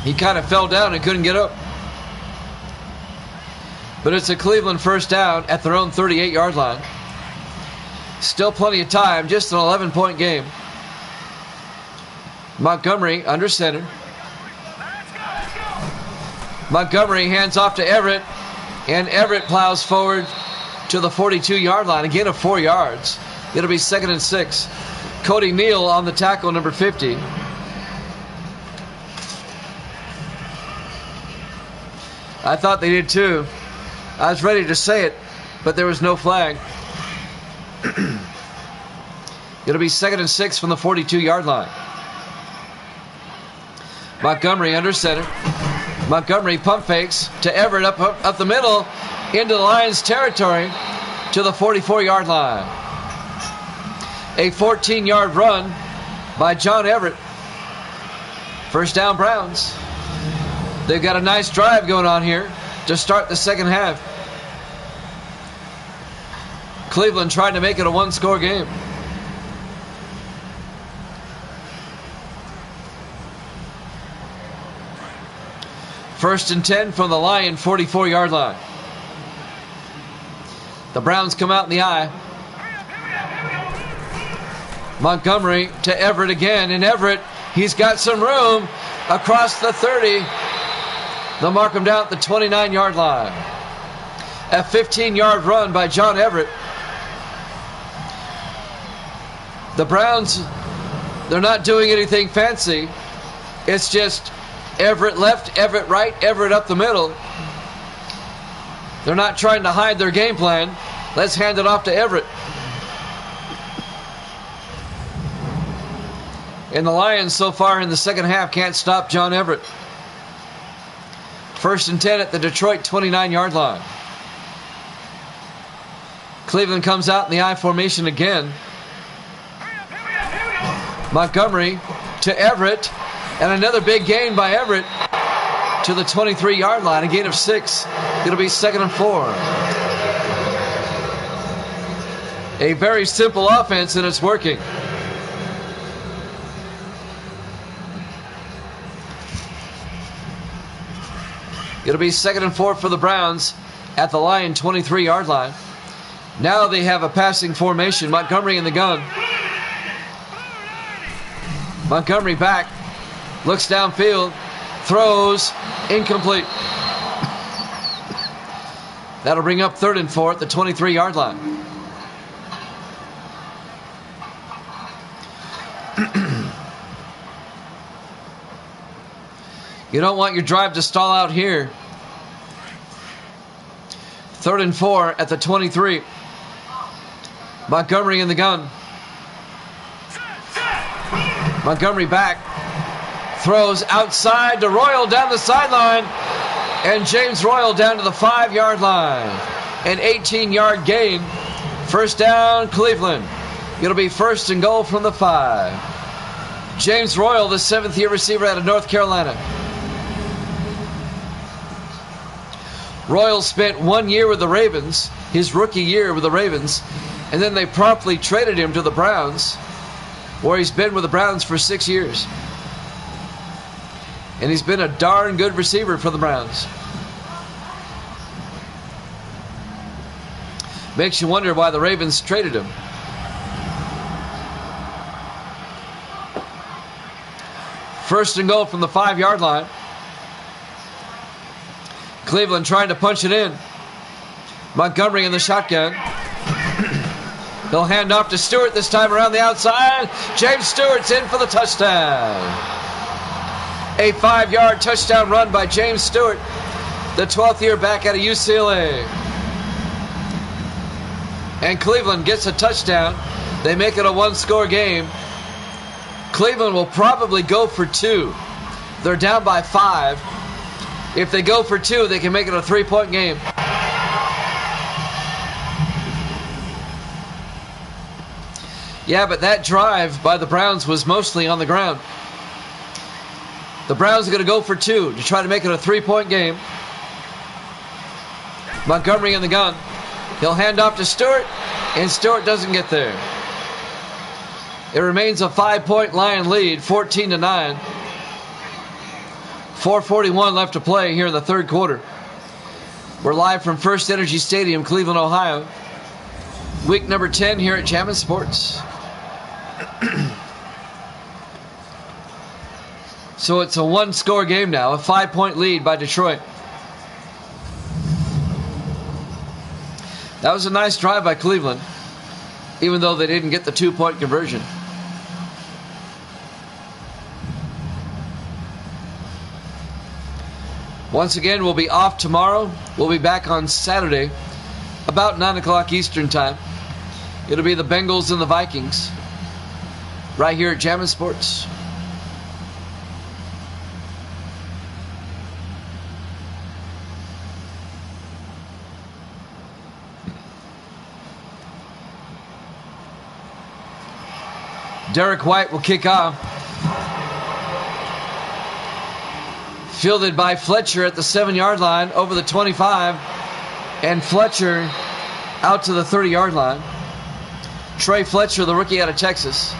He kind of fell down and couldn't get up. But it's a Cleveland first down at their own 38-yard line. Still plenty of time, just an 11-point game. Montgomery under center. Montgomery hands off to Everett, and Everett plows forward to the 42-yard line. Again of 4 yards. It'll be 2nd and 6. Cody Neal on the tackle, number 50. I thought they did too. I was ready to say it, but there was no flag. It'll be 2nd and 6 from the 42-yard line. Montgomery under center. Montgomery pump fakes to Everett up the middle into the Lions territory to the 44-yard line. A 14-yard run by John Everett. First down Browns. They've got a nice drive going on here to start the second half. Cleveland trying to make it a one-score game. First and 10 from the Lion 44-yard line. The Browns come out in the eye. Montgomery to Everett again, and Everett, he's got some room across the 30. They'll mark him down at the 29-yard line. A 15-yard run by John Everett. The Browns, they're not doing anything fancy. It's just Everett left, Everett right, Everett up the middle. They're not trying to hide their game plan. Let's hand it off to Everett. And the Lions so far in the second half can't stop John Everett. First and 10 at the Detroit 29-yard line. Cleveland comes out in the I formation again. Montgomery to Everett. And another big gain by Everett to the 23-yard line. A gain of 6. It'll be 2nd and 4. A very simple offense, and it's working. It'll be 2nd and 4 for the Browns at the Lion 23-yard line. Now they have a passing formation. Montgomery in the gun. Montgomery back. Looks downfield. Throws. Incomplete. That'll bring up 3rd and 4 at the 23-yard line. You don't want your drive to stall out here. 3rd and 4 at the 23. Montgomery in the gun. Montgomery back. Throws outside to Royal down the sideline. And James Royal down to the 5-yard line. An 18-yard gain. First down, Cleveland. It'll be 1st and goal from the 5. James Royal, the 7th-year receiver out of North Carolina. Royal spent 1 year with the Ravens, his rookie year with the Ravens, and then they promptly traded him to the Browns, where he's been with the Browns for 6 years. And he's been a darn good receiver for the Browns. Makes you wonder why the Ravens traded him. First and goal from the 5-yard line. Cleveland trying to punch it in. Montgomery in the shotgun. He'll hand off to Stewart this time around the outside. James Stewart's in for the touchdown. A 5-yard touchdown run by James Stewart, the 12th year back out of UCLA. And Cleveland gets a touchdown. They make it a 1-score game. Cleveland will probably go for 2. They're down by 5. If they go for 2, they can make it a 3-point game. Yeah, but that drive by the Browns was mostly on the ground. The Browns are going to go for 2 to try to make it a 3-point game. Montgomery in the gun. He'll hand off to Stewart, and Stewart doesn't get there. It remains a 5-point Lion lead, 14-9. 4:41 left to play here in the 3rd quarter. We're live from First Energy Stadium, Cleveland, Ohio. Week number 10 here at Jammin' Sports. So it's a 1-score game now, a 5-point lead by Detroit. That was a nice drive by Cleveland, even though they didn't get the 2-point conversion. Once again, we'll be off tomorrow. We'll be back on Saturday, about 9 o'clock Eastern time. It'll be the Bengals and the Vikings, right here at Jammin' Sports. Derek White will kick off. Fielded by Fletcher at the 7-yard line, over the 25. And Fletcher out to the 30-yard line. Trey Fletcher, the rookie out of Texas.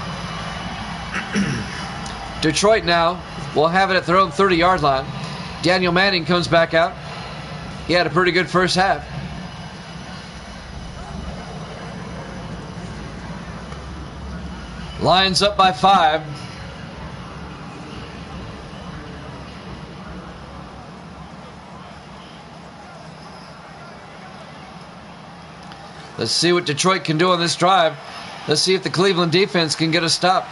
Detroit now will have it at their own 30-yard line. Daniel Manning comes back out. He had a pretty good first half. Lions up by 5. Let's see what Detroit can do on this drive. Let's see if the Cleveland defense can get a stop.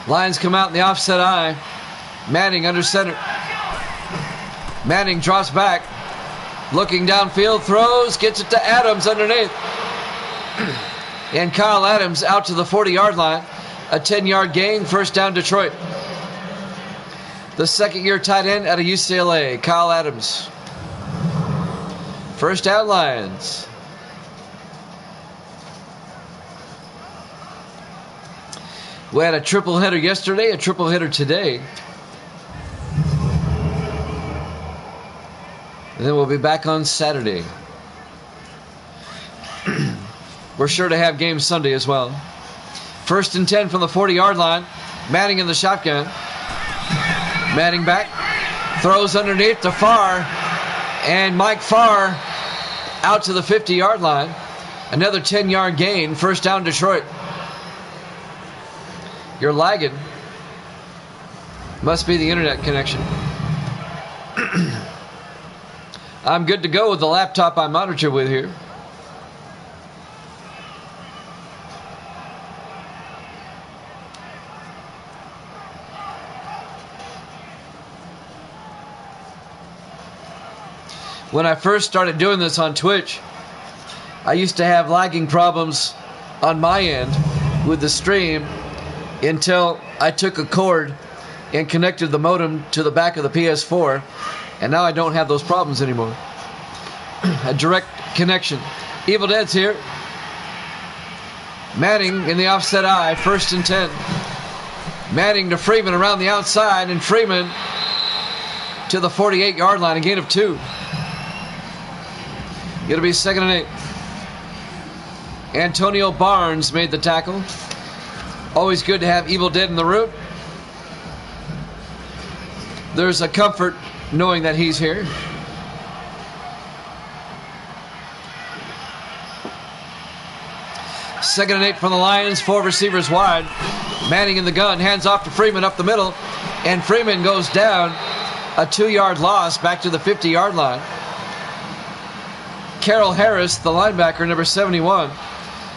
Lions come out in the offset eye. Manning under center. Manning drops back. Looking downfield, throws, gets it to Adams underneath. And Kyle Adams out to the 40-yard line. A 10-yard gain, first down Detroit. The 2nd-year tight end out of UCLA, Kyle Adams. First down Lions. We had a triple header yesterday, a triple header today. And then we'll be back on Saturday. We're sure to have games Sunday as well. 1st and 10 from the 40-yard line. Manning in the shotgun. Manning back. Throws underneath to Farr. And Mike Farr out to the 50-yard line. Another 10-yard gain. First down Detroit. You're lagging. Must be the internet connection. I'm good to go with the laptop I monitor with here. When I first started doing this on Twitch, I used to have lagging problems on my end with the stream until I took a cord and connected the modem to the back of the PS4, and now I don't have those problems anymore. A direct connection. Evil Dead's here. Manning in the offset eye, 1st and 10. Manning to Freeman around the outside, and Freeman to the 48-yard line, a gain of 2. It'll be 2nd and 8. Antonio Barnes made the tackle. Always good to have Evil Dead in the room. There's a comfort knowing that he's here. Second and 8 from the Lions. 4 receivers wide. Manning in the gun. Hands off to Freeman up the middle. And Freeman goes down. A 2-yard loss back to the 50-yard line. Carroll Harris, the linebacker, number 71,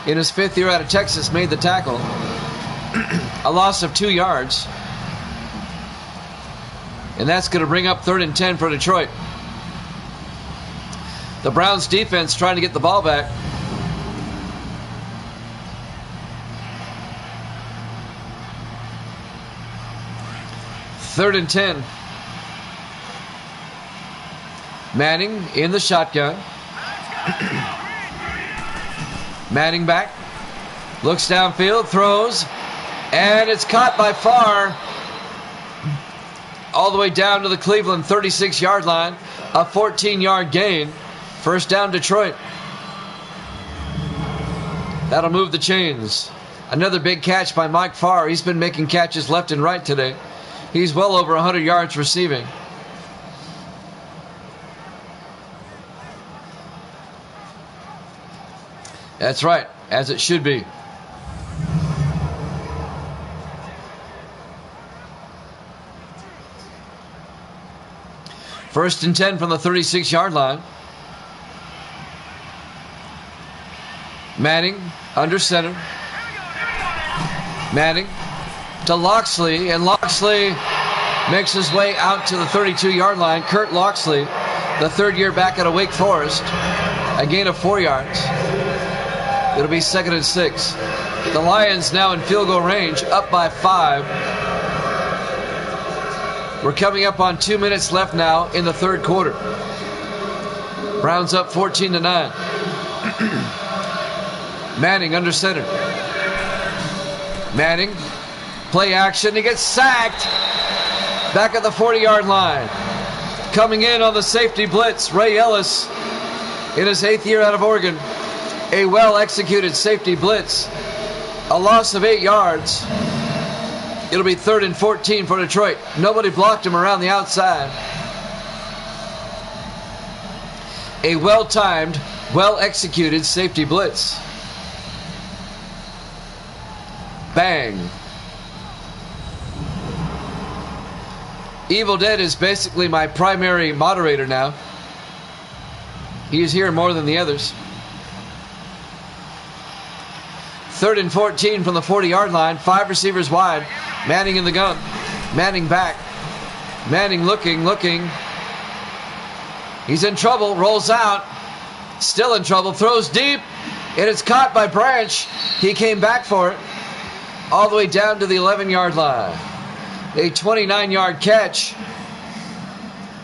in his 5th year out of Texas, made the tackle. A loss of 2 yards. And that's going to bring up 3rd and 10 for Detroit. The Browns defense trying to get the ball back. Third and 10. Manning in the shotgun. Manning back. Looks downfield, throws, and it's caught by Farr. All the way down to the Cleveland 36-yard line. A 14-yard gain. First down, Detroit. That'll move the chains. Another big catch by Mike Farr. He's been making catches left and right today. He's well over 100 yards receiving. That's right, as it should be. First and 10 from the 36-yard line. Manning under center. Manning to Loxley, and Loxley makes his way out to the 32-yard line. Kurt Loxley, the 3rd year back out of Wake Forest, a gain of 4 yards. It'll be 2nd and 6. The Lions now in field goal range, up by 5. We're coming up on 2 minutes left now in the 3rd quarter. Browns up 14-9. Manning under center. Manning, play action. He gets sacked back at the 40-yard line. Coming in on the safety blitz, Ray Ellis in his 8th year out of Oregon. A well-executed safety blitz. A loss of 8 yards. It'll be 3rd and 14 for Detroit. Nobody blocked him around the outside. A well-timed, well-executed safety blitz. Bang. Evil Dead is basically my primary moderator now. He is here more than the others. 3rd and 14 from the 40-yard line. 5 receivers wide. Manning in the gun. Manning back. Manning looking. He's in trouble. Rolls out. Still in trouble. Throws deep. And it's caught by Branch. He came back for it. All the way down to the 11-yard line. A 29-yard catch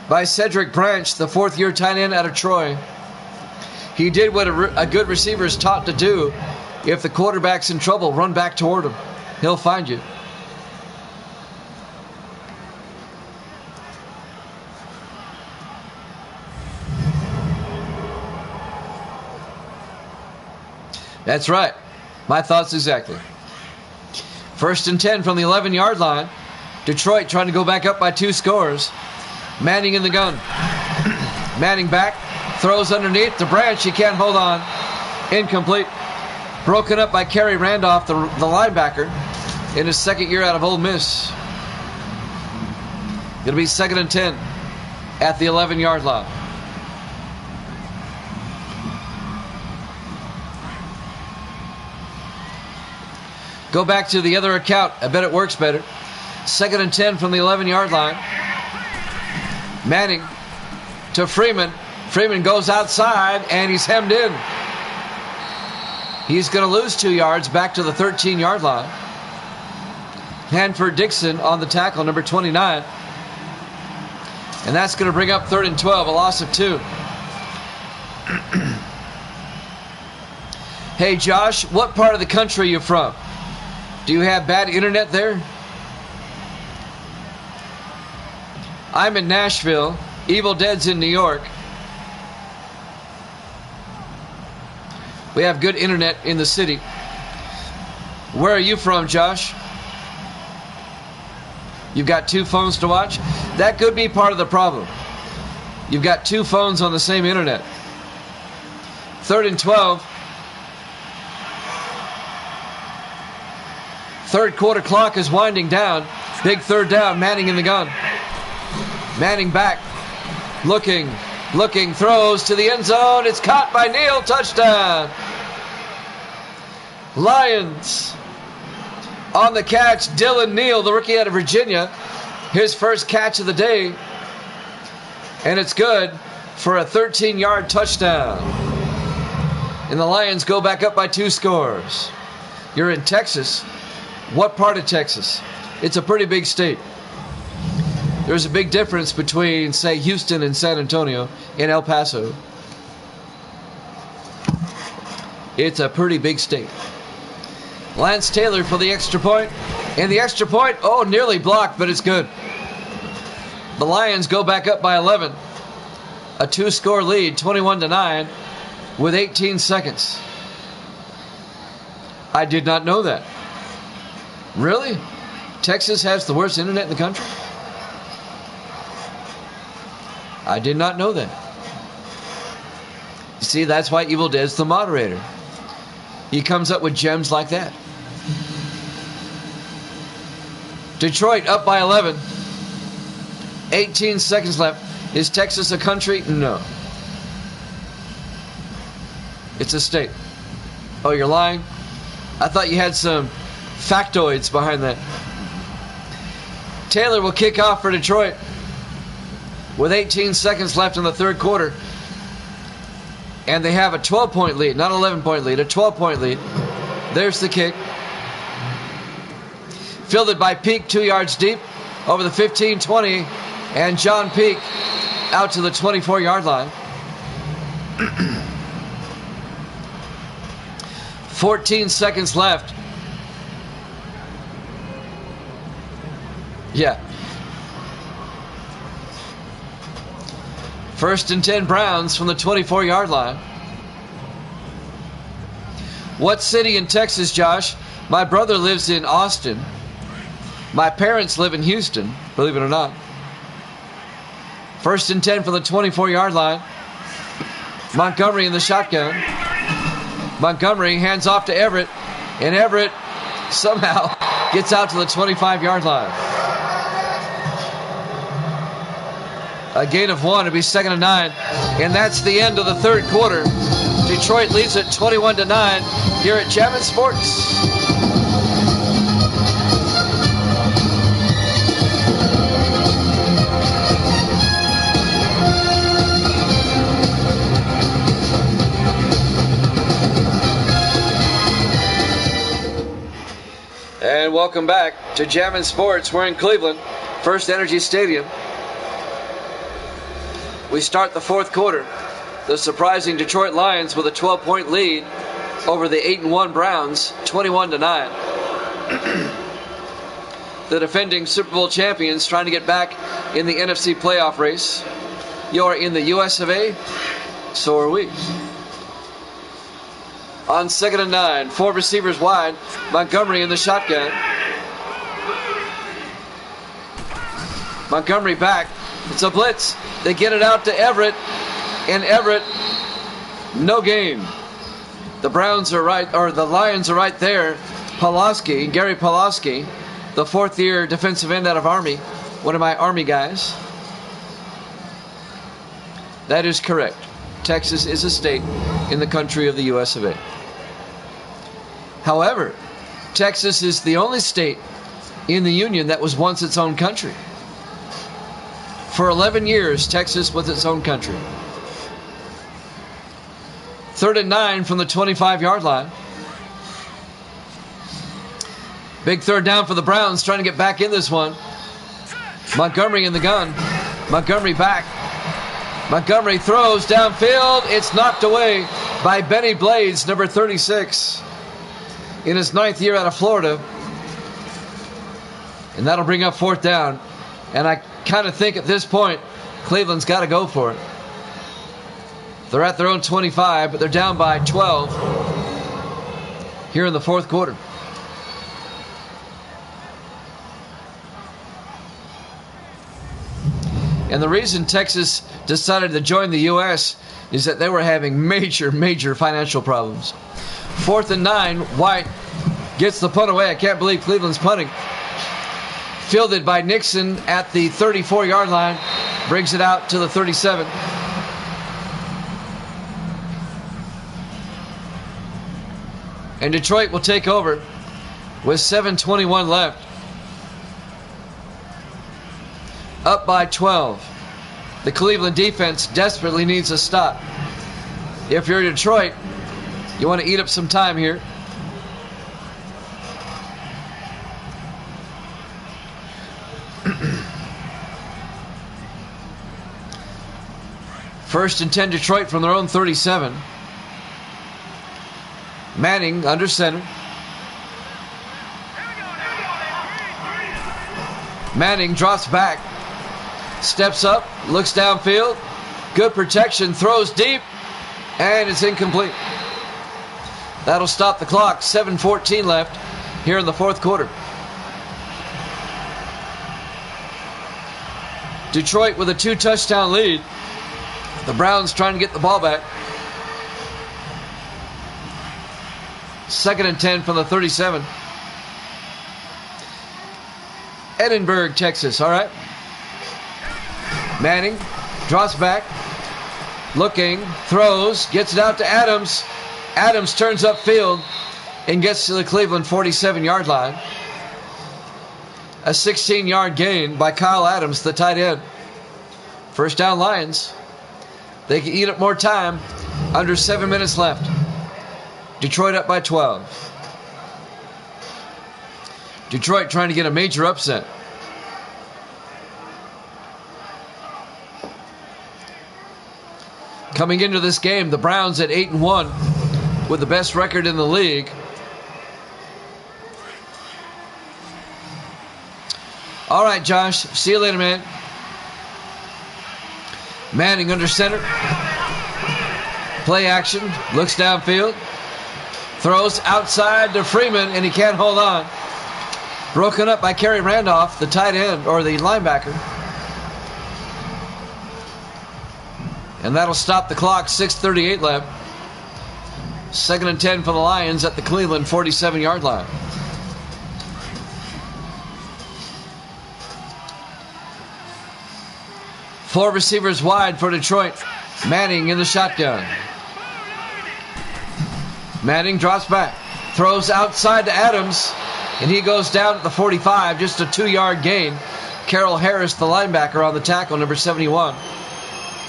by Cedric Branch, the 4th year tight end out of Troy. He did what a good receiver is taught to do. If the quarterback's in trouble, run back toward him. He'll find you. That's right. My thoughts exactly. 1st and 10 from the 11-yard line. Detroit trying to go back up by 2 scores. Manning in the gun. Manning back. Throws underneath to Branch. He can't hold on. Incomplete. Broken up by Kerry Randolph, the linebacker, in his 2nd year out of Ole Miss. It'll be 2nd and 10 at the 11-yard line. Go back to the other account. I bet it works better. 2nd and 10 from the 11-yard line. Manning to Freeman. Freeman goes outside, and he's hemmed in. He's going to lose 2 yards back to the 13-yard line. Hanford Dixon on the tackle, number 29. And that's going to bring up 3rd and 12, a loss of 2. Hey, Josh, what part of the country are you from? Do you have bad internet there? I'm in Nashville. Evil Dead's in New York. We have good internet in the city. Where are you from, Josh? You've got 2 phones to watch? That could be part of the problem. You've got 2 phones on the same internet. 3rd and 12. Third quarter clock is winding down. Big 3rd down. Manning in the gun. Manning back. Looking, throws to the end zone. It's caught by Neal. Touchdown. Lions. On the catch, Dylan Neal, the rookie out of Virginia. His first catch of the day. And it's good for a 13-yard touchdown. And the Lions go back up by 2 scores. You're in Texas. What part of Texas? It's a pretty big state. There's a big difference between, say, Houston and San Antonio and El Paso. It's a pretty big state. Lance Taylor for the extra point. And the extra point, nearly blocked, but it's good. The Lions go back up by 11. A 2-score lead, 21-9, with 18 seconds. I did not know that. Really? Texas has the worst internet in the country? I did not know that. You see, that's why Evil Dead's the moderator. He comes up with gems like that. Detroit up by 11. 18 seconds left. Is Texas a country? No. It's a state. Oh, you're lying? I thought you had some factoids behind that. Taylor will kick off for Detroit with 18 seconds left in the 3rd quarter. And they have a 12-point lead, not an 11-point lead, a 12-point lead. There's the kick. Fielded by Peak, 2 yards deep, over the 15-20, and John Peak out to the 24-yard line. 14 seconds left. Yeah. 1st and 10 Browns from the 24-yard line. What city in Texas, Josh? My brother lives in Austin. My parents live in Houston, believe it or not. 1st and 10 from the 24-yard line. Montgomery in the shotgun. Montgomery hands off to Everett, and Everett somehow gets out to the 25-yard line. A gain of 1. It'll be 2nd and 9. And that's the end of the 3rd quarter. Detroit leads it 21-9 here at Jammin' Sports. And welcome back to Jammin' Sports. We're in Cleveland, First Energy Stadium. We start the 4th quarter. The surprising Detroit Lions with a 12-point lead over the 8-1 Browns, 21-9. The defending Super Bowl champions trying to get back in the NFC playoff race. You're in the US of A, so are we. On 2nd and 9, 4 receivers wide. Montgomery in the shotgun. Montgomery back. It's a blitz. They get it out to Everett. And Everett, no gain. The Browns are right, or the Lions are right there. Gary Pulaski, the 4th-year defensive end out of Army, one of my Army guys. That is correct. Texas is a state in the country of the US of A. However, Texas is the only state in the Union that was once its own country. For 11 years, Texas was its own country. 3rd and 9 from the 25-yard line. Big third down for the Browns, trying to get back in this one. Montgomery in the gun. Montgomery back. Montgomery throws downfield. It's knocked away by Benny Blades, number 36, in his 9th year out of Florida. And that'll bring up 4th down. And I kind of think at this point, Cleveland's got to go for it. They're at their own 25, but they're down by 12 here in the 4th quarter. And the reason Texas decided to join the U.S. is that they were having major financial problems. 4th and 9, White gets the punt away. I can't believe Cleveland's punting. Fielded by Nixon at the 34-yard line. Brings it out to the 37. And Detroit will take over with 7:21 left. Up by 12. The Cleveland defense desperately needs a stop. If you're Detroit, you want to eat up some time here. First and 10 Detroit from their own 37. Manning under center. Manning drops back. Steps up, looks downfield. Good protection, throws deep, and it's incomplete. That'll stop the clock. 7:14 left here in the 4th quarter. Detroit with a 2-touchdown lead. The Browns trying to get the ball back. 2nd and 10 from the 37. Edinburgh, Texas, all right. Manning drops back, looking, throws, gets it out to Adams. Adams turns upfield and gets to the Cleveland 47-yard line. A 16-yard gain by Kyle Adams, the tight end. First down Lions. They can eat up more time. Under 7 minutes left. Detroit up by 12. Detroit trying to get a major upset. Coming into this game, the Browns at 8-1 with the best record in the league. All right, Josh. See you later, man. Manning under center. Play action. Looks downfield. Throws outside to Freeman, and he can't hold on. Broken up by Kerry Randolph, the tight end, or the linebacker. And that'll stop the clock. 6:38 left. 2nd and 10 for the Lions at the Cleveland 47-yard line. Four receivers wide for Detroit. Manning in the shotgun. Manning drops back. Throws outside to Adams. And he goes down at the 45. Just a 2-yard gain. Carroll Harris, the linebacker, on the tackle, number 71.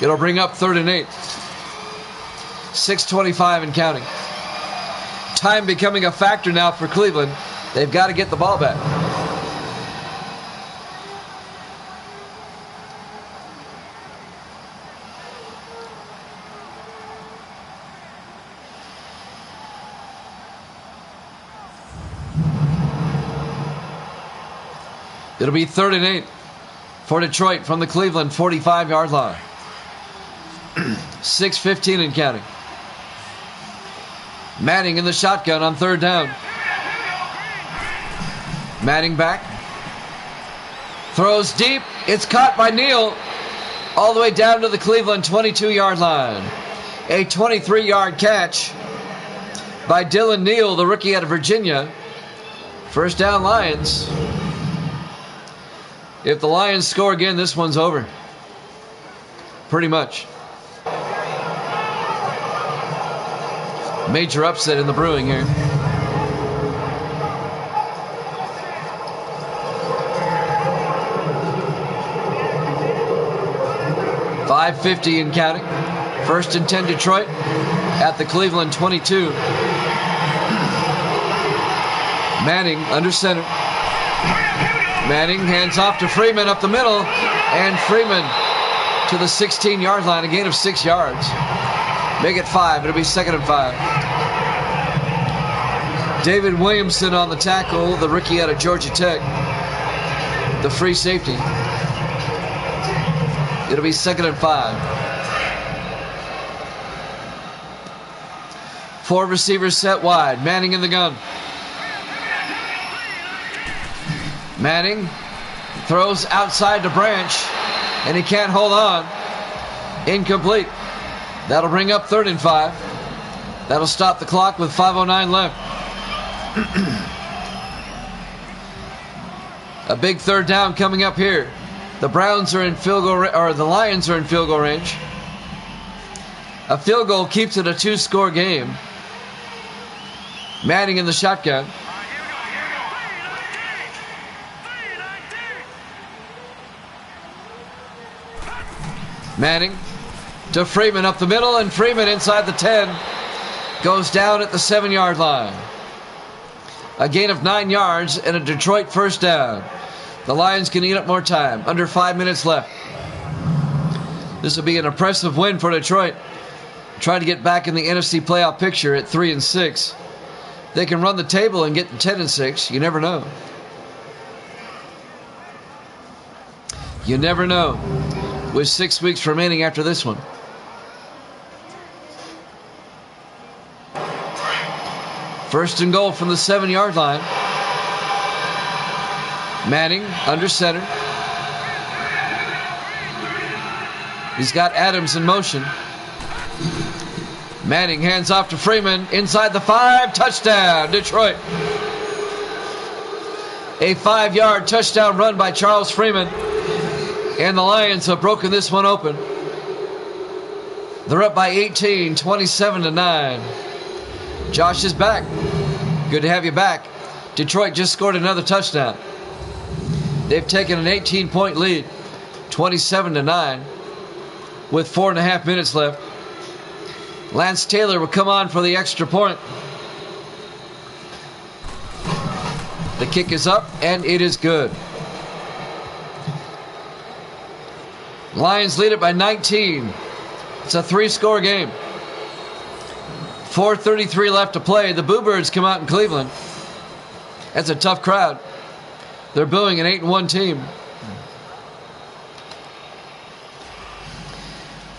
It'll bring up 3rd and 8. 6:25 and counting. Time becoming a factor now for Cleveland. They've got to get the ball back. It'll be 3rd and 8 for Detroit from the Cleveland 45-yard line. 6:15 and counting. Manning in the shotgun on 3rd down. Manning back. Throws deep. It's caught by Neal. All the way down to the Cleveland 22-yard line. A 23-yard catch by Dylan Neal, the rookie out of Virginia. First down Lions. If the Lions score again, this one's over. Pretty much. Major upset in the brewing here. .550 and counting. 1st and 10 Detroit at the Cleveland 22. Manning under center. Manning hands off to Freeman up the middle, and Freeman to the 16-yard line, a gain of 6 yards. Make it 5. It'll be 2nd and 5. David Williamson on the tackle, the rookie out of Georgia Tech, the free safety. It'll be 2nd and 5. 4 receivers set wide. Manning in the gun. Manning throws outside to Branch, and he can't hold on. Incomplete. That'll bring up 3rd and 5. That'll stop the clock with 5:09 left. A big 3rd down coming up here. The Browns are in field goal, or the Lions are in field goal range. A field goal keeps it a 2-score game. Manning in the shotgun. Manning to Freeman up the middle, and Freeman inside the 10 goes down at the 7-yard line. A gain of 9 yards and a Detroit 1st down. The Lions can eat up more time. Under 5 minutes left. This will be an impressive win for Detroit. Trying to get back in the NFC playoff picture at 3-6. They can run the table and get to 10-6. You never know. You never know. With 6 weeks remaining after this one. First and goal from the 7-yard line. Manning under center. He's got Adams in motion. Manning hands off to Freeman inside the 5. Touchdown, Detroit. A 5-yard touchdown run by Charles Freeman. And the Lions have broken this one open. They're up by 18, 27-9. Josh is back. Good to have you back. Detroit just scored another touchdown. They've taken an 18-point lead, 27-9, with 4.5 minutes left. Lance Taylor will come on for the extra point. The kick is up, and it is good. Lions lead it by 19. It's a 3-score game. 4:33 left to play. The Boo Birds come out in Cleveland. That's a tough crowd. They're booing an 8-1 team.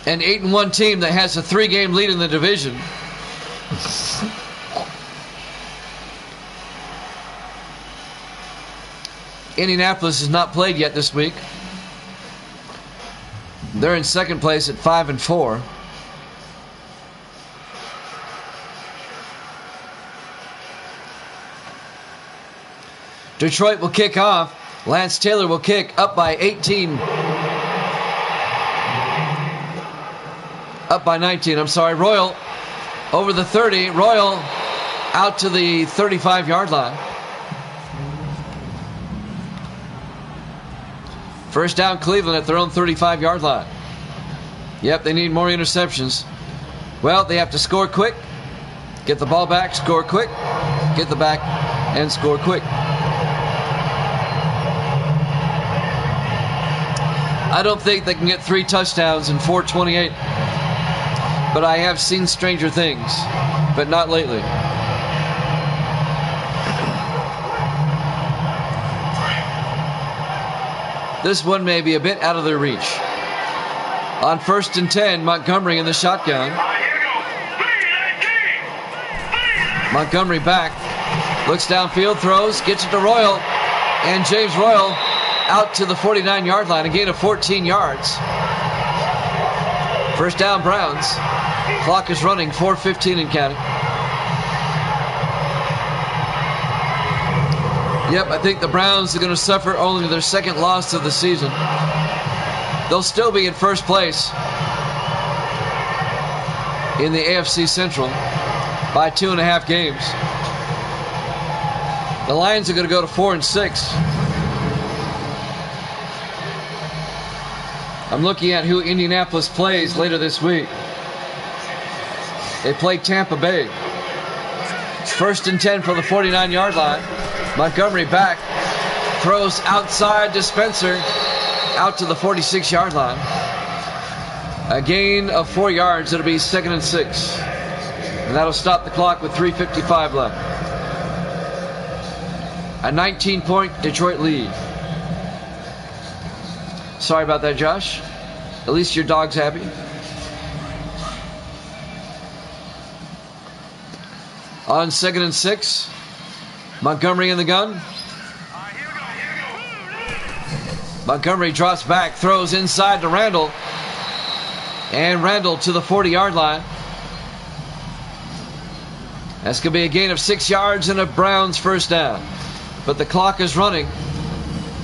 An 8-1 team that has a 3-game lead in the division. Indianapolis has not played yet this week. They're in 2nd place at 5-4. Detroit will kick off. Lance Taylor will kick, up by 18. Up by 19, I'm sorry. Royal over the 30. Royal out to the 35-yard line. First down, Cleveland at their own 35-yard line. Yep, they need more interceptions. Well, they have to score quick, get the ball back, score quick, get the back, and score quick. I don't think they can get 3 touchdowns in 4:28. But I have seen stranger things, but not lately. This one may be a bit out of their reach. On 1st and 10, Montgomery in the shotgun. Montgomery back, looks downfield, throws, gets it to Royal, and James Royal out to the 49-yard line, a gain of 14 yards. First down, Browns. Clock is running, 4:15 and counting. Yep, I think the Browns are going to suffer only their second loss of the season. They'll still be in first place in the AFC Central by 2.5 games. The Lions are going to go to 4-6. I'm looking at who Indianapolis plays later this week. They play Tampa Bay. It's 1st and 10 from the 49-yard line. Montgomery back. Throws outside to Spencer. Out to the 46-yard line. A gain of 4 yards. It'll be 2nd and 6. And that'll stop the clock with 3:55 left. A 19-point Detroit lead. Sorry about that, Josh. At least your dog's happy. On 2nd and 6. Montgomery in the gun. Montgomery drops back, throws inside to Randall. And Randall to the 40-yard line. That's going to be a gain of 6 yards and a Browns first down. But the clock is running.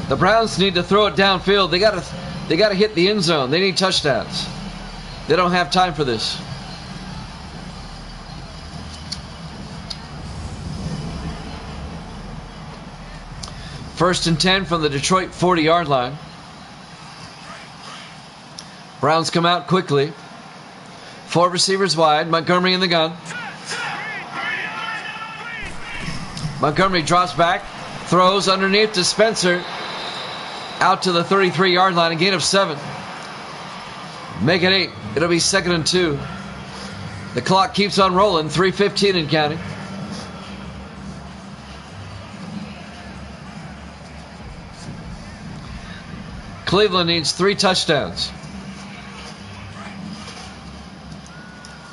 The Browns need to throw it downfield. They got to hit the end zone. They need touchdowns. They don't have time for this. First and 10 from the Detroit 40-yard line. Browns come out quickly. 4 receivers wide. Montgomery in the gun. Montgomery drops back. Throws underneath to Spencer. Out to the 33-yard line. A gain of 7. Make it 8. It'll be 2nd and 2. The clock keeps on rolling. 3:15 and counting. Cleveland needs 3 touchdowns.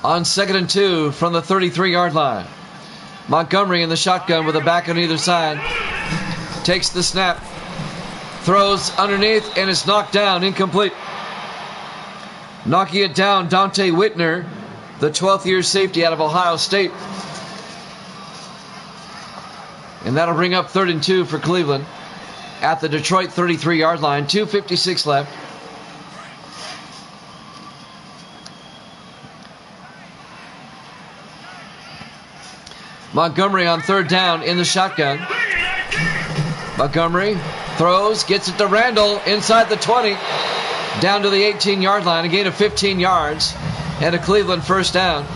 On 2nd and 2 from the 33-yard line. Montgomery in the shotgun with a back on either side. Takes the snap. Throws underneath and it's knocked down. Incomplete. Knocking it down, Dante Whitner, the 12th year safety out of Ohio State. And that'll bring up 3rd and 2 for Cleveland at the Detroit 33-yard line. 2:56 left. Montgomery on 3rd down in the shotgun. Montgomery throws, gets it to Randall inside the 20, down to the 18-yard line. A gain of 15 yards and a Cleveland first down.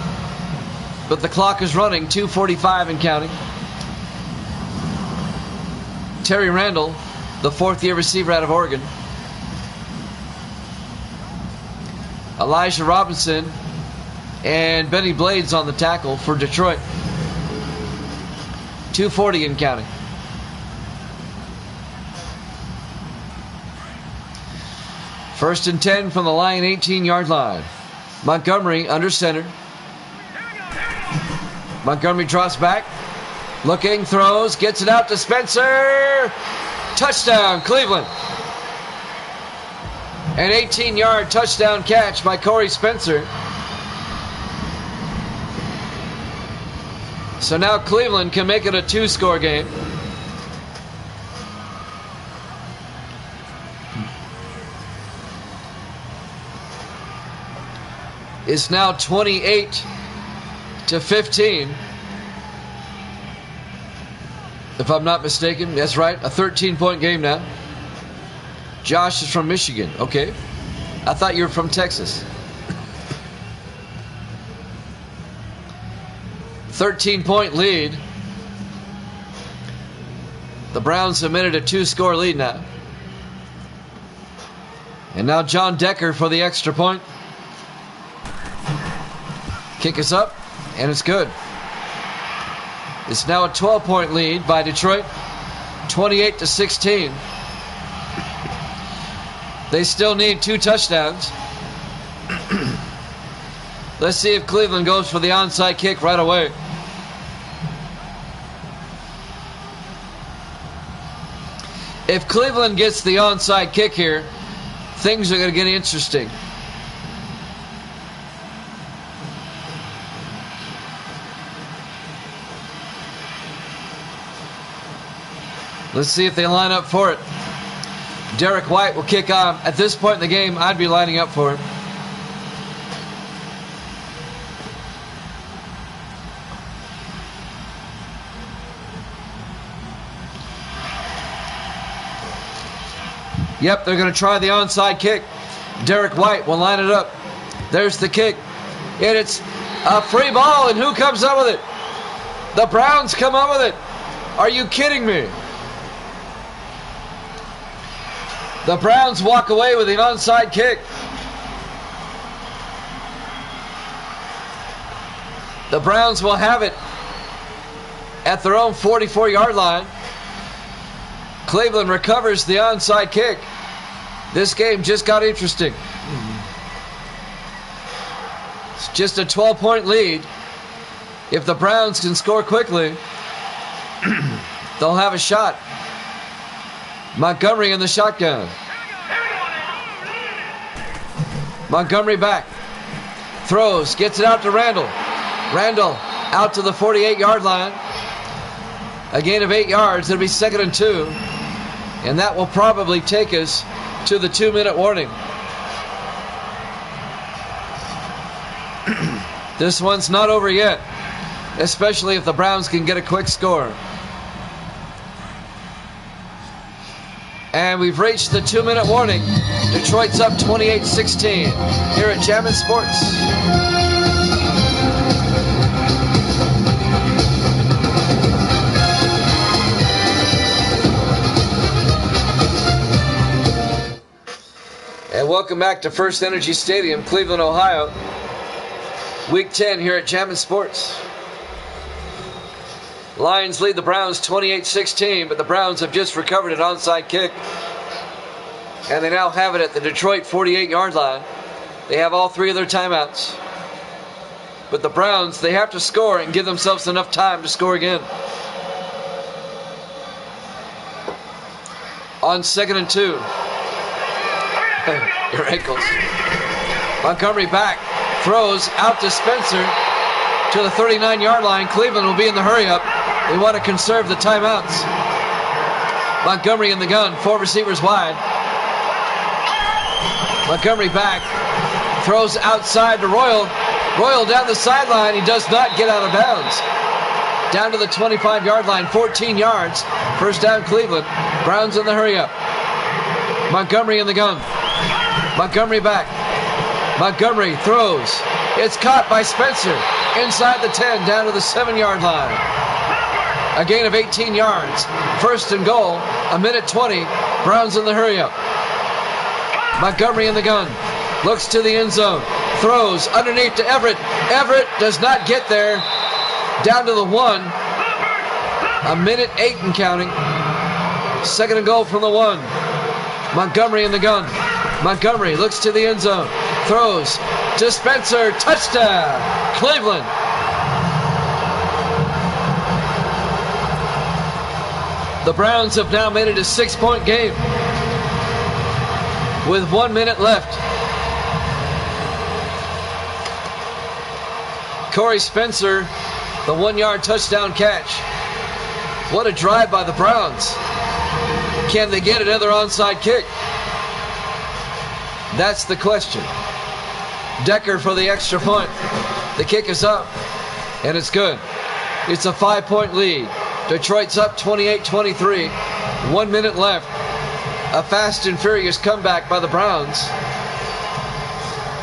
But the clock is running. 2:45 and counting. Terry Randall, the 4th year receiver out of Oregon. Elijah Robinson and Benny Blades on the tackle for Detroit. 2:40 and counting. First and 10 from the Lion 18-yard line. Montgomery under center. Montgomery drops back. Looking, throws, gets it out to Spencer. Touchdown, Cleveland. An 18-yard touchdown catch by Corey Spencer. So now Cleveland can make it a 2-score game. It's now 28-15. If I'm not mistaken, that's right, a 13-point game now. Josh is from Michigan. Okay. I thought you were from Texas. 13-point lead. The Browns have made it a 2-score lead now. And now John Decker for the extra point. Kick is up, and it's good. It's now a 12-point lead by Detroit, 28-16. They still need 2 touchdowns. Let's see if Cleveland goes for the onside kick right away. If Cleveland gets the onside kick here, things are going to get interesting. Let's see if they line up for it. Derek White will kick off. At this point in the game, I'd be lining up for it. Yep, they're going to try the onside kick. Derek White will line it up. There's the kick. And it's a free ball, and who comes up with it? The Browns come up with it. Are you kidding me? The Browns walk away with an onside kick. The Browns will have it at their own 44-yard line. Cleveland recovers the onside kick. This game just got interesting. It's just a 12-point lead. If the Browns can score quickly, they'll have a shot. Montgomery in the shotgun. Montgomery back. Throws, gets it out to Randall. Randall out to the 48-yard line. A gain of 8 yards. It'll be 2nd and 2. And that will probably take us to the 2-minute warning. This one's not over yet, especially if the Browns can get a quick score. And we've reached the 2-minute warning. Detroit's up 28-16 here at Jammin' Sports. And welcome back to First Energy Stadium, Cleveland, Ohio. Week 10 here at Jammin' Sports. Lions lead the Browns 28-16, but the Browns have just recovered an onside kick. And they now have it at the Detroit 48-yard line. They have all 3 of their timeouts. But the Browns, they have to score and give themselves enough time to score again. On 2nd and 2. Your ankles. Montgomery back. Throws out to Spencer to the 39-yard line. Cleveland will be in the hurry-up. They want to conserve the timeouts. Montgomery in the gun. 4 receivers wide. Montgomery back. Throws outside to Royal. Royal down the sideline. He does not get out of bounds. Down to the 25-yard line. 14 yards. First down Cleveland. Browns in the hurry-up. Montgomery in the gun. Montgomery back. Montgomery throws. It's caught by Spencer. Inside the 10, down to the 7-yard line. A gain of 18 yards. First and goal. 1:20. Browns in the hurry-up. Montgomery in the gun. Looks to the end zone. Throws underneath to Everett. Everett does not get there. Down to the 1. 1:08 and counting. 2nd and goal from the 1. Montgomery in the gun. Montgomery looks to the end zone. Throws to Spencer. Touchdown, Cleveland. The Browns have now made it a 6-point game with 1 minute left. Corey Spencer, the 1-yard touchdown catch. What a drive by the Browns. Can they get another onside kick? That's the question. Decker for the extra point. The kick is up, and it's good. It's a 5-point lead. Detroit's up 28-23. 1 minute left. A fast and furious comeback by the Browns.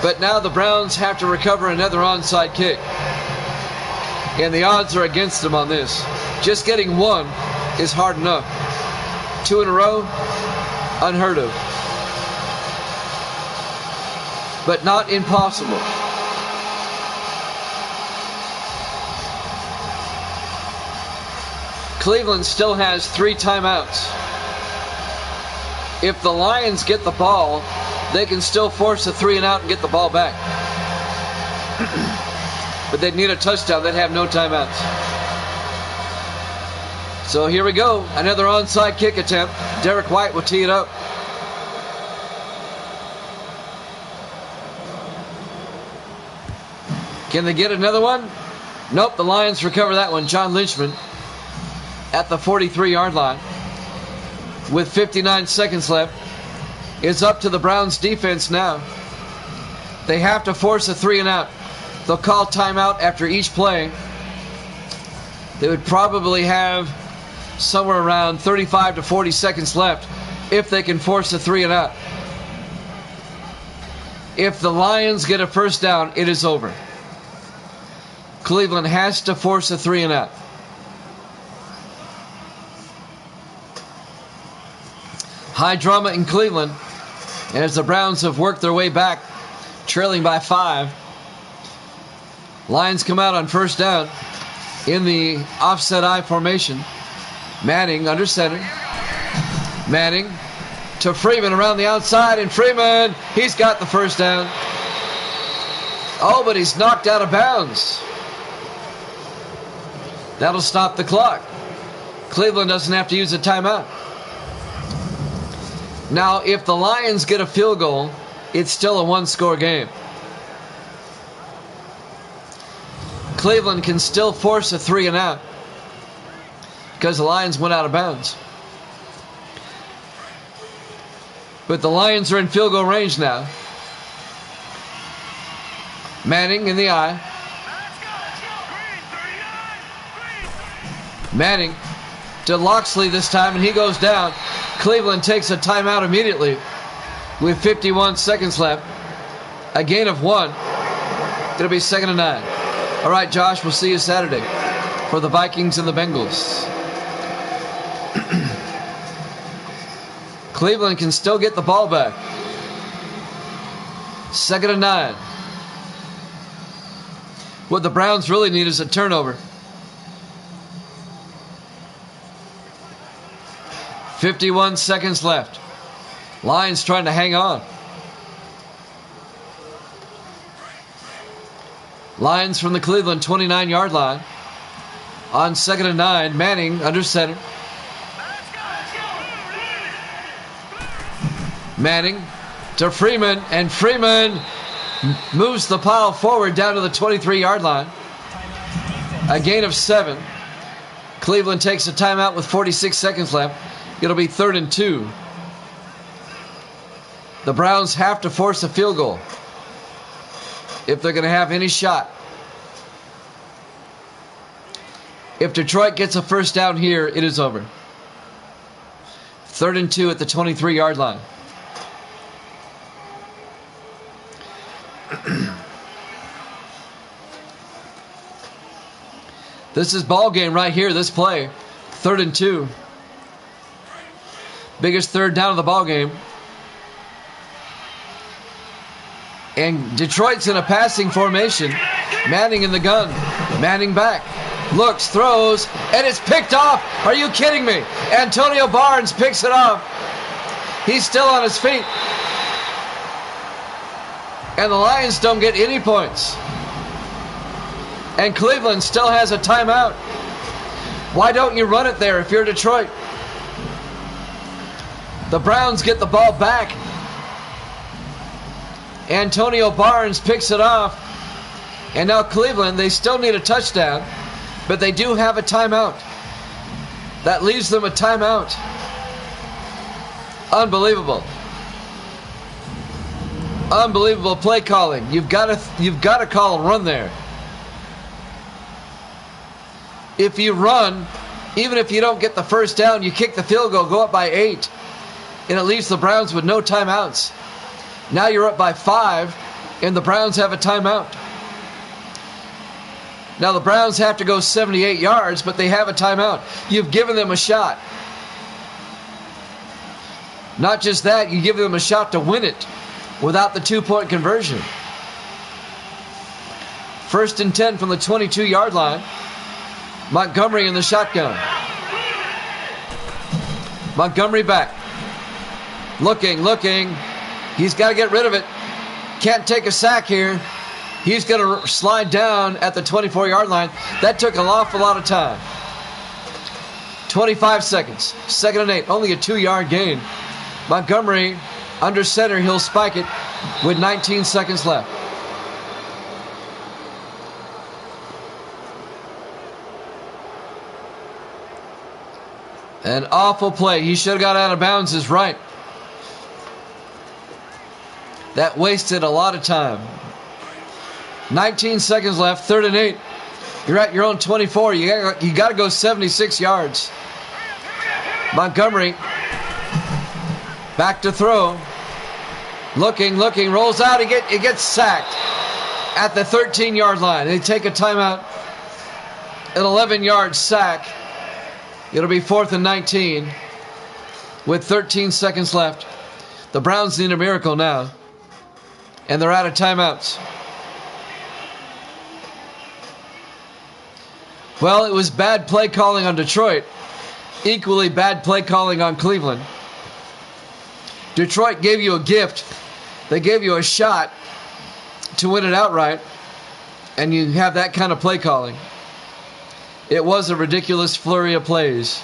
But now the Browns have to recover another onside kick. And the odds are against them on this. Just getting one is hard enough. 2 in a row, unheard of. But not impossible. Cleveland still has 3 timeouts. If the Lions get the ball, they can still force a 3 and out and get the ball back. But they'd need a touchdown. They'd have no timeouts. So here we go. Another onside kick attempt. Derek White will tee it up. Can they get another one? Nope, the Lions recover that one. John Lynchman at the 43-yard line. with 59 seconds left. It's up to the Browns defense now. They have to force a 3 and out. They'll call timeout after each play. They would probably have somewhere around 35 to 40 seconds left if they can force a 3 and out. If the Lions get a first down, it is over. Cleveland has to force a 3 and out. High drama in Cleveland as the Browns have worked their way back, trailing by 5. Lions come out on first down in the offset I formation. Manning under center. Manning to Freeman around the outside, and Freeman, he's got the first down. Oh, but he's knocked out of bounds. That'll stop the clock. Cleveland doesn't have to use a timeout. Now, if the Lions get a field goal, it's still a one-score game. Cleveland can still force a 3 and out because the Lions went out of bounds. But the Lions are in field goal range now. Manning in the eye. Manning to Loxley this time, and he goes down. Cleveland takes a timeout immediately with 51 seconds left. A gain of 1. It'll be 2nd and 9. All right, Josh, we'll see you Saturday for the Vikings and the Bengals. Cleveland can still get the ball back. 2nd and 9. What the Browns really need is a turnover. 51 seconds left. Lions trying to hang on. Lions from the Cleveland 29-yard line. On 2nd and 9, Manning under center. Manning to Freeman, and Freeman moves the pile forward down to the 23-yard line. A gain of 7. Cleveland takes a timeout with 46 seconds left. It'll be 3rd and 2. The Browns have to force a field goal if they're going to have any shot. If Detroit gets a first down here, it is over. 3rd and 2 at the 23-yard line. This is ball game right here, this play. 3rd and 2. Biggest third down of the ball game. And Detroit's in a passing formation. Manning in the gun. Manning back. Looks, throws, and it's picked off. Are you kidding me? Antonio Barnes picks it off. He's still on his feet. And the Lions don't get any points. And Cleveland still has a timeout. Why don't you run it there if you're Detroit? The Browns get the ball back. Antonio Barnes picks it off. And now Cleveland, they still need a touchdown, but they do have a timeout. That leaves them a timeout. Unbelievable. Unbelievable play calling. You've got to call a run there. If you run, even if you don't get the first down, you kick the field goal, go up by 8. And it leaves the Browns with no timeouts. Now you're up by 5, and the Browns have a timeout. Now the Browns have to go 78 yards, but they have a timeout. You've given them a shot. Not just that, you give them a shot to win it without the 2-point conversion. 1st and 10 from the 22-yard line. Montgomery in the shotgun. Montgomery back. Looking. He's got to get rid of it. Can't take a sack here. He's going to slide down at the 24-yard line. That took an awful lot of time. 25 seconds. 2nd and 8. Only a 2-yard gain. Montgomery under center. He'll spike it with 19 seconds left. An awful play. He should have got out of bounds is right. That wasted a lot of time. 19 seconds left, 3rd and 8. You're at your own 24. You got to go 76 yards. Montgomery back to throw. Looking, rolls out. He gets sacked at the 13-yard line. They take a timeout. An 11-yard sack. It'll be 4th and 19 with 13 seconds left. The Browns need a miracle now, and they're out of timeouts. Well, it was bad play calling on Detroit. Equally bad play calling on Cleveland. Detroit gave you a gift. They gave you a shot to win it outright, and you have that kind of play calling. It was a ridiculous flurry of plays.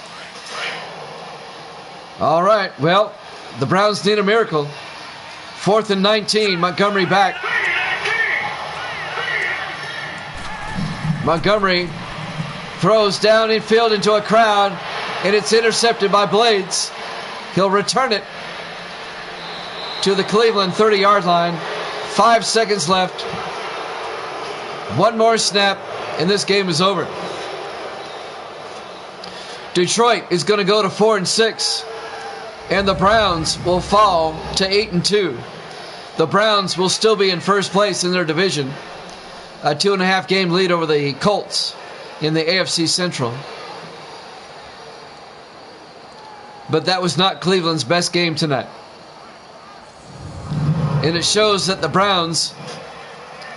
All right, well, the Browns need a miracle. 4th and 19, Montgomery back. Montgomery throws down infield into a crowd, and it's intercepted by Blades. He'll return it to the Cleveland 30-yard line. 5 seconds left. One more snap, and this game is over. Detroit is going to go to 4 and 6, and the Browns will fall to 8 and 2. The Browns will still be in first place in their division, a 2.5 game lead over the Colts in the AFC Central. But that was not Cleveland's best game tonight. And it shows that the Browns,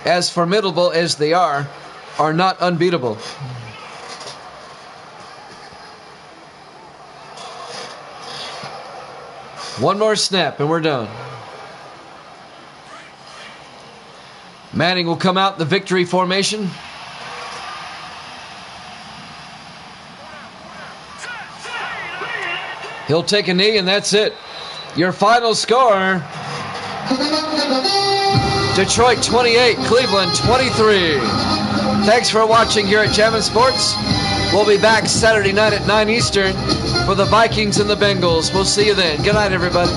as formidable as they are not unbeatable. One more snap and we're done. Manning will come out in the victory formation. He'll take a knee and that's it. Your final score: Detroit 28, Cleveland 23. Thanks for watching here at Jammin' Sports. We'll be back Saturday night at 9 Eastern for the Vikings and the Bengals. We'll see you then. Good night, everybody.